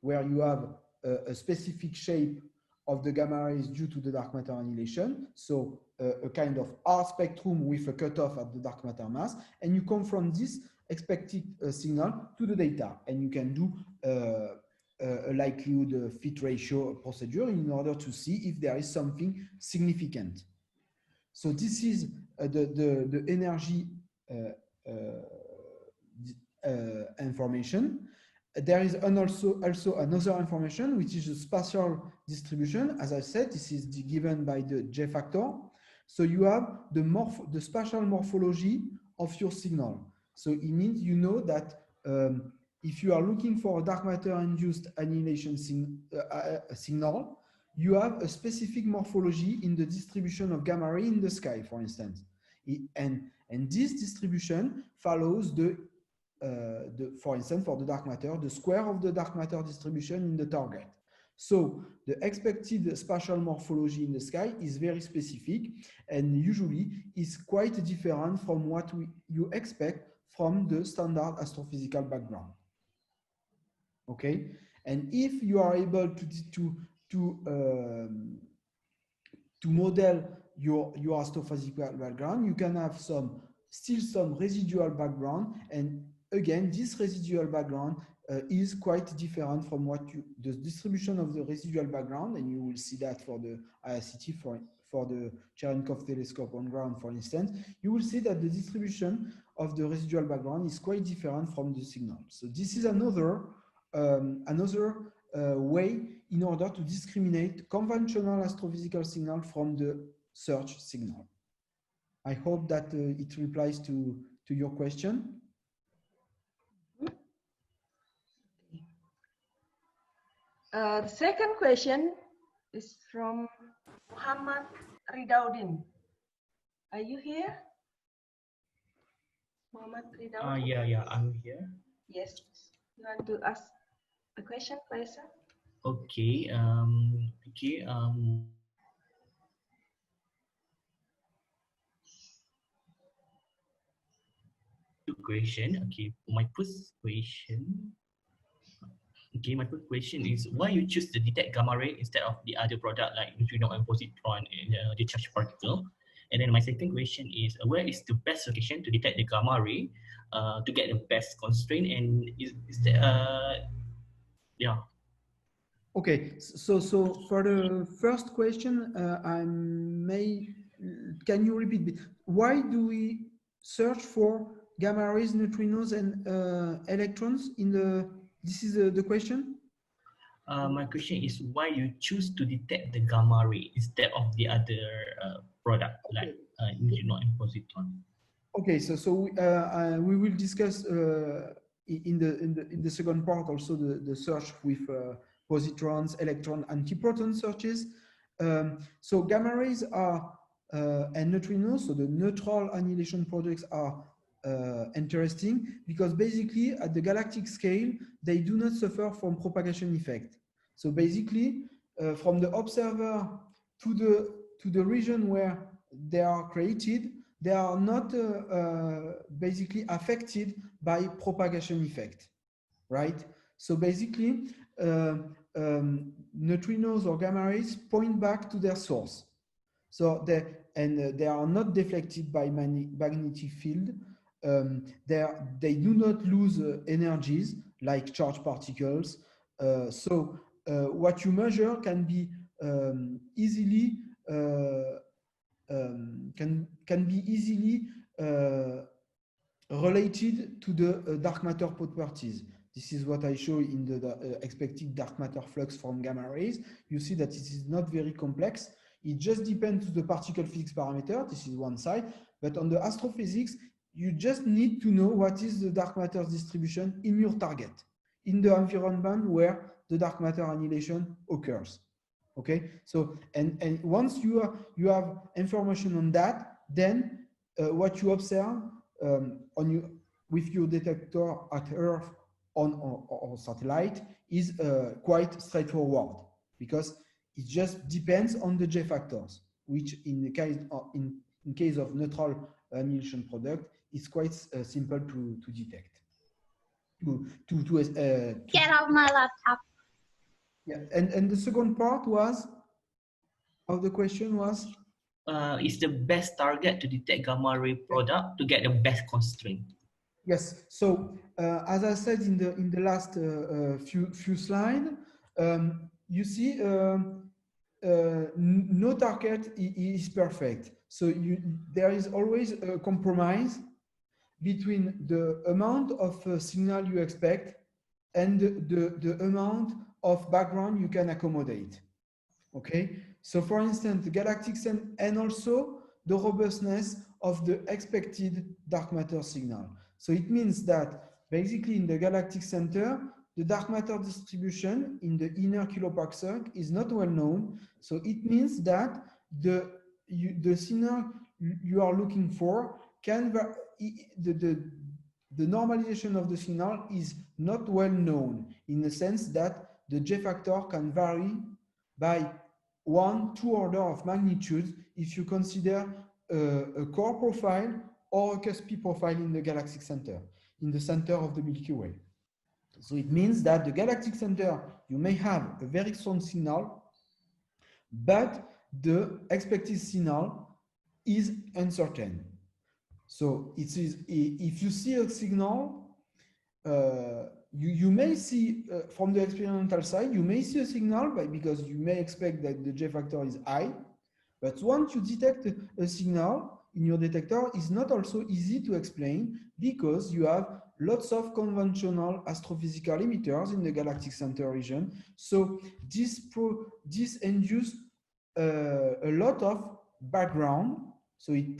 where you have a specific shape of the gamma rays due to the dark matter annihilation. So a kind of R spectrum with a cutoff at the dark matter mass, and you confront this expected signal to the data, and you can do a likelihood fit ratio procedure in order to see if there is something significant. So this is the energy information. There is also another information, which is the spatial distribution. As I said, this is given by the J factor. So you have the spatial morphology of your signal. So it means you know that if you are looking for a dark matter induced annihilation signal, you have a specific morphology in the distribution of gamma ray in the sky, for instance. And this distribution follows for instance, for the dark matter, the square of the dark matter distribution in the target. So the expected spatial morphology in the sky is very specific and usually is quite different from what you expect from the standard astrophysical background. Okay, and if you are able to model your astrophysical background, you can have still some residual background, and again, this residual background is quite different from the distribution of the residual background, and you will see that for the IRCT for the Cherenkov telescope on ground, for instance. You will see that the distribution of the residual background is quite different from the signal. So this is another way in order to discriminate conventional astrophysical signal from the search signal. I hope that it replies to your question. The second question is from Muhammad Ridaudin. Are you here? Muhammad Ridaudin? Yeah, I'm here. Yes. You want to ask a question, please? Okay. Two question. Okay, my first question. Okay, my first question is why you choose to detect gamma ray instead of the other product like neutrino and positron and the charged particle. And then my second question is where is the best location to detect the gamma ray to get the best constraint, and is there yeah. Okay, so for the first question, can you repeat? Why do we search for gamma rays, neutrinos, and electrons in the? This is the question. My question is why you choose to detect the gamma ray instead of the other product like neutrino and positron. Okay, so we will discuss in the second part also the search with positrons, electron, antiproton searches. So gamma rays are and neutrinos, so the neutral annihilation products are interesting because basically at the galactic scale, they do not suffer from propagation effect. So basically, from the observer to the region where they are created, they are not basically affected by propagation effect, right? So basically, neutrinos or gamma rays point back to their source. So they are not deflected by magnetic field. They do not lose energies like charged particles. So what you measure can be easily related to the dark matter properties. This is what I show in the expected dark matter flux from gamma rays. You see that it is not very complex. It just depends on the particle physics parameter. This is one side. But on the astrophysics, you just need to know what is the dark matter distribution in your target, in the environment where the dark matter annihilation occurs. Okay, so and once you have information on that, then what you observe with your detector at Earth or satellite is quite straightforward because it just depends on the J factors, which in the case in case of neutral annihilation product is quite simple to detect. Get off my laptop. Yeah, and the second part was of the question was is the best target to detect gamma ray product to get the best constraint? yes. So as I said in the last few slides, you see no target is perfect. So there is always a compromise between the amount of signal you expect and the amount of background you can accommodate. Okay, so for instance, the Galactic Center and also the robustness of the expected dark matter signal. So it means that basically in the Galactic Center, the dark matter distribution in the inner kiloparsec is not well known. So it means that the signal you are looking for can the normalization of the signal is not well known in the sense that the J factor can vary by 1-2 order of magnitude if you consider a core profile or a cuspy profile in the galactic center, in the center of the Milky Way. So it means that the galactic center, you may have a very strong signal, but the expected signal is uncertain. So it is, if you see a signal, you may see from the experimental side, you may see a signal because you may expect that the J factor is high, but once you detect a signal in your detector, it's not also easy to explain because you have lots of conventional astrophysical emitters in the galactic center region. So this induces a lot of background. So it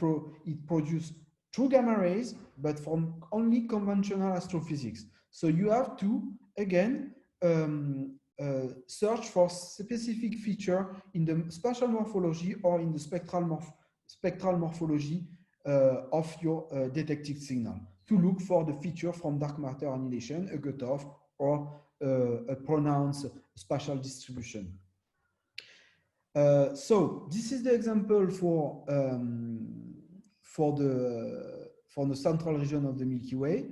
produces true gamma rays, but from only conventional astrophysics. So you have to, again, search for specific feature in the spatial morphology or in the spectral morphology of your detected signal to look for the feature from dark matter annihilation, a cutoff, or a pronounced spatial distribution. So this is the example for the central region of the Milky Way.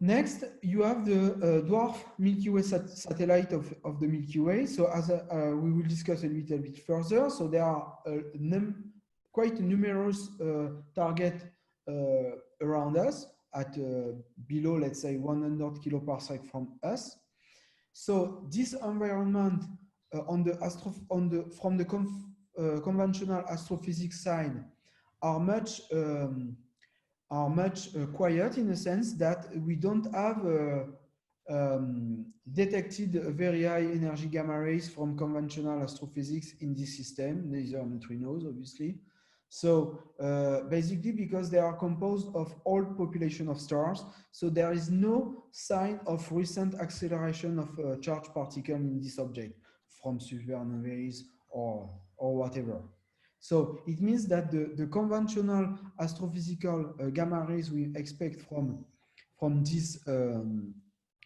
Next, you have the dwarf Milky Way satellite of the Milky Way. So as we will discuss a little bit further, so there are quite numerous targets around us at below, let's say, 100 kiloparsec from us. So this environment from the conventional astrophysics side are much quiet in the sense that we don't have detected very high energy gamma rays from conventional astrophysics in this system. These are neutrinos, obviously. So basically because they are composed of old population of stars, so there is no sign of recent acceleration of charged particles in this object from supernovae or whatever. So it means that the conventional astrophysical gamma rays we expect from this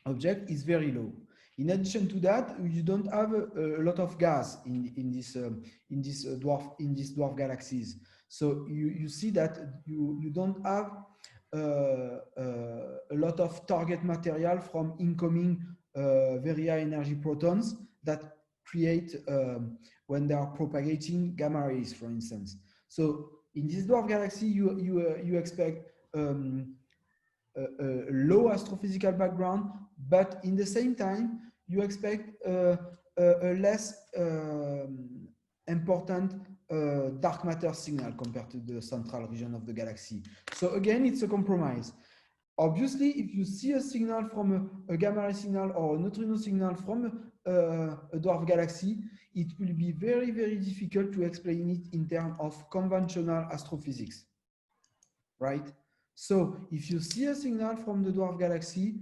object is very low. In addition to that, you don't have a lot of gas in these dwarf galaxies. So you see that you don't have a lot of target material from incoming very high energy protons that create when they are propagating gamma rays, for instance. So in this dwarf galaxy, you expect a low astrophysical background, but in the same time, you expect a less important dark matter signal compared to the central region of the galaxy. So again, it's a compromise. Obviously, if you see a signal from a gamma ray signal or a neutrino signal from a dwarf galaxy, it will be very, very difficult to explain it in terms of conventional astrophysics, right? So if you see a signal from the dwarf galaxy,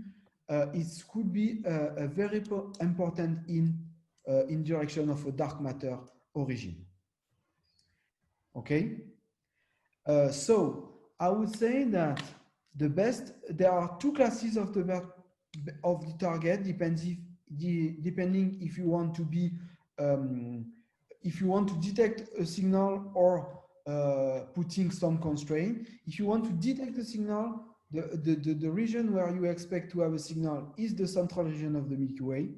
it could be a very important in direction of a dark matter origin. Okay, so I would say that there are two classes of the target, depending if you want to be if you want to detect a signal or putting some constraint. If you want to detect the signal, the region where you expect to have a signal is the central region of the Milky Way.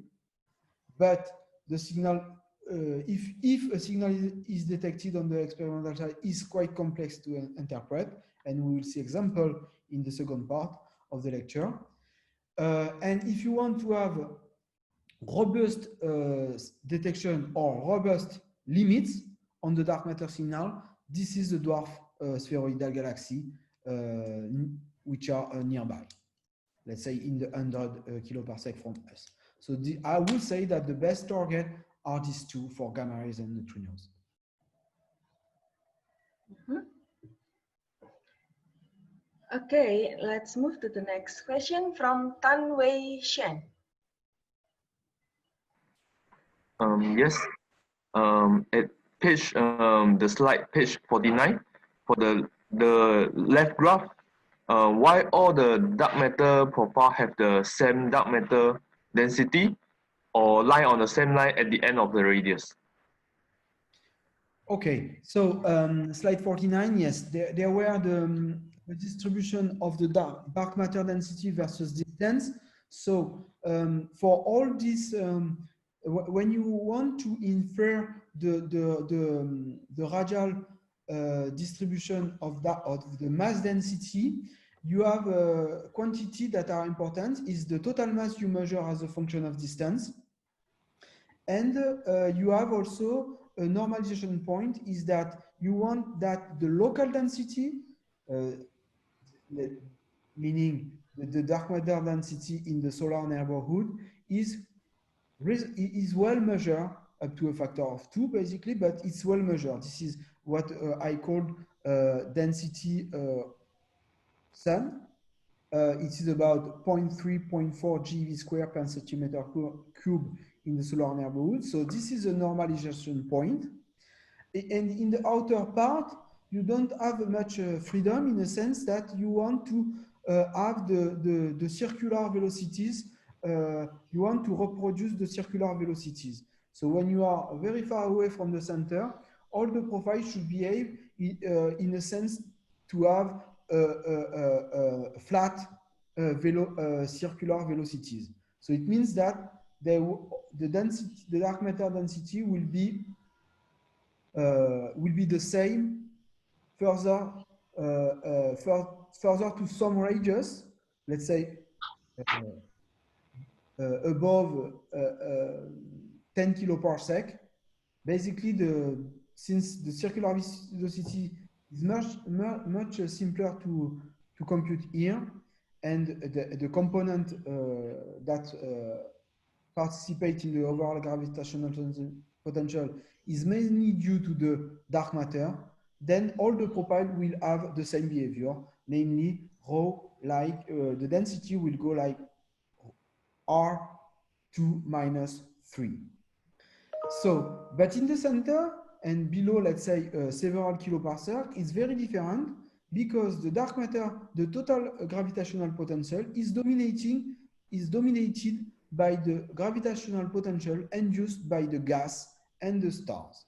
But the signal, if a signal is detected on the experimental side, is quite complex to interpret, and we will see example in the second part of the lecture. And if you want to have robust detection or robust limits on the dark matter signal, this is the dwarf spheroidal galaxy which are nearby, let's say in the 100 kiloparsec from us. So I would say that the best target are these two for gamma rays and neutrinos. Okay, let's move to the next question from Tan Wei Shen. Yes. At page the slide page 49 for the left graph, why all the dark matter profile have the same dark matter density or lie on the same line at the end of the radius? Okay, so slide 49, yes, there were the distribution of the dark matter density versus distance. So for all this, when you want to infer the radial distribution of the mass density, you have a quantity that are important is the total mass you measure as a function of distance. And you have also a normalization point is that you want that the local density, meaning the dark matter density in the solar neighborhood is well measured up to a factor of 2 basically, but it's well measured. This is what I called density sum. It is about 0.3, 0.4 GeV square per centimeter cube in the solar neighborhood. So this is a normalization point. And in the outer part, you don't have much freedom in the sense that you want to have the circular velocities. You want to reproduce the circular velocities. So when you are very far away from the center, all the profiles should behave in a sense to have flat circular velocities. So it means that the dark matter density will be the same further to some radius, let's say above 10 kiloparsec. Basically, since the circular velocity is much simpler to compute here, and the component that participate in the overall gravitational potential is mainly due to the dark matter, then all the profiles will have the same behavior, namely rho like the density will go like R2 minus 3. So, but in the center and below, let's say several kiloparsec, it's very different because the dark matter, the total gravitational potential is dominated by the gravitational potential induced by the gas and the stars.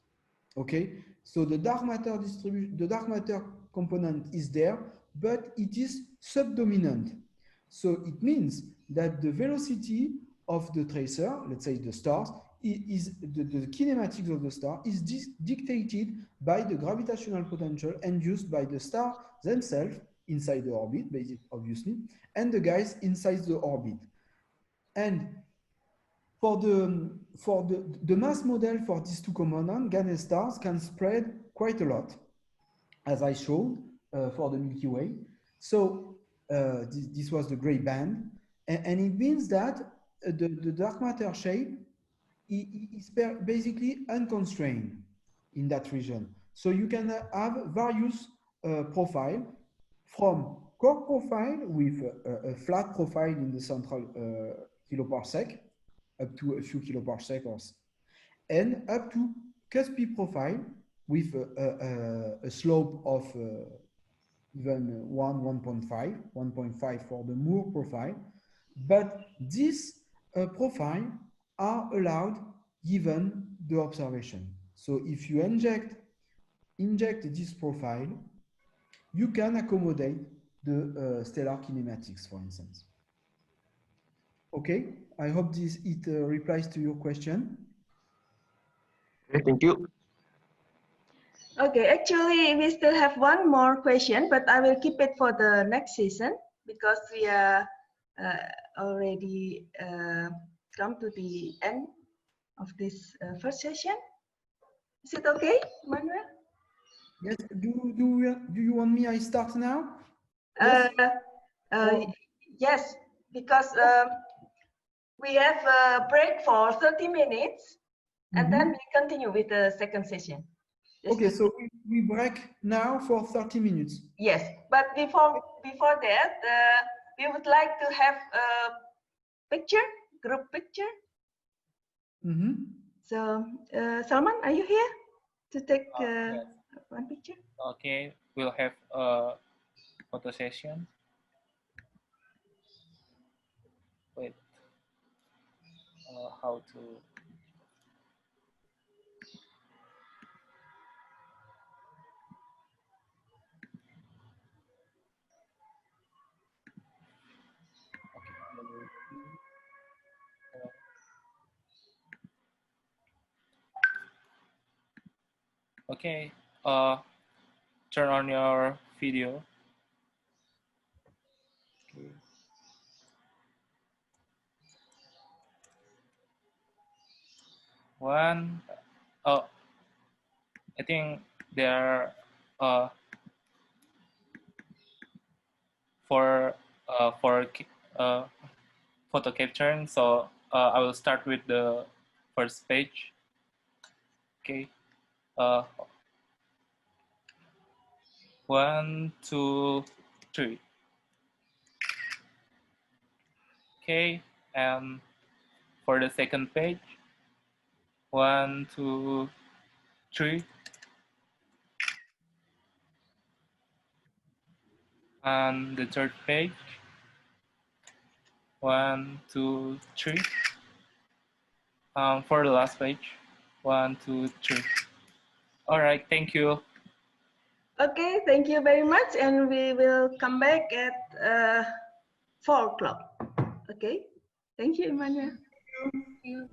Okay, so the dark matter distribution, the dark matter component is there, but it is subdominant. So it means that the velocity of the tracer, let's say the stars, is the kinematics of the star is dictated by the gravitational potential induced by the star themselves inside the orbit, obviously, and the gas inside the orbit. And for the mass model for these two components, gas stars can spread quite a lot, as I showed for the Milky Way. So this was the gray band, and it means that the dark matter shape is basically unconstrained in that region. So you can have various profile from core profile with a flat profile in the central kiloparsec up to a few kiloparsec and up to cuspy profile with a slope of even 1.5 for the Moore profile. But this profile are allowed given the observation. So if you inject this profile, you can accommodate the stellar kinematics, for instance. Okay, I hope it replies to your question. Okay, thank you. Okay, actually, we still have one more question, but I will keep it for the next session because we are already come to the end of this first session. Is it okay, Emmanuel? Yes. Do you want me? I start now. Yes. Yes, because we have a break for 30 minutes, and then we continue with the second session. Okay, so we break now for 30 minutes. Yes, but before that, we would like to have a picture, group picture. So, Salman, are you here to take Yes. one picture? Okay, we'll have a photo session. Wait, how to? Okay, turn on your video. Okay. One, oh, I think there are for photo capturing. So I will start with the first page. Okay. 1, 2, 3. Okay, and for the second page, 1, 2, 3. And the third page, 1, 2, 3. For the last page, 1, 2, 3. All right, thank you. Okay, thank you very much, and we will come back at 4 o'clock. Okay, thank you, Emmanuel. Thank you.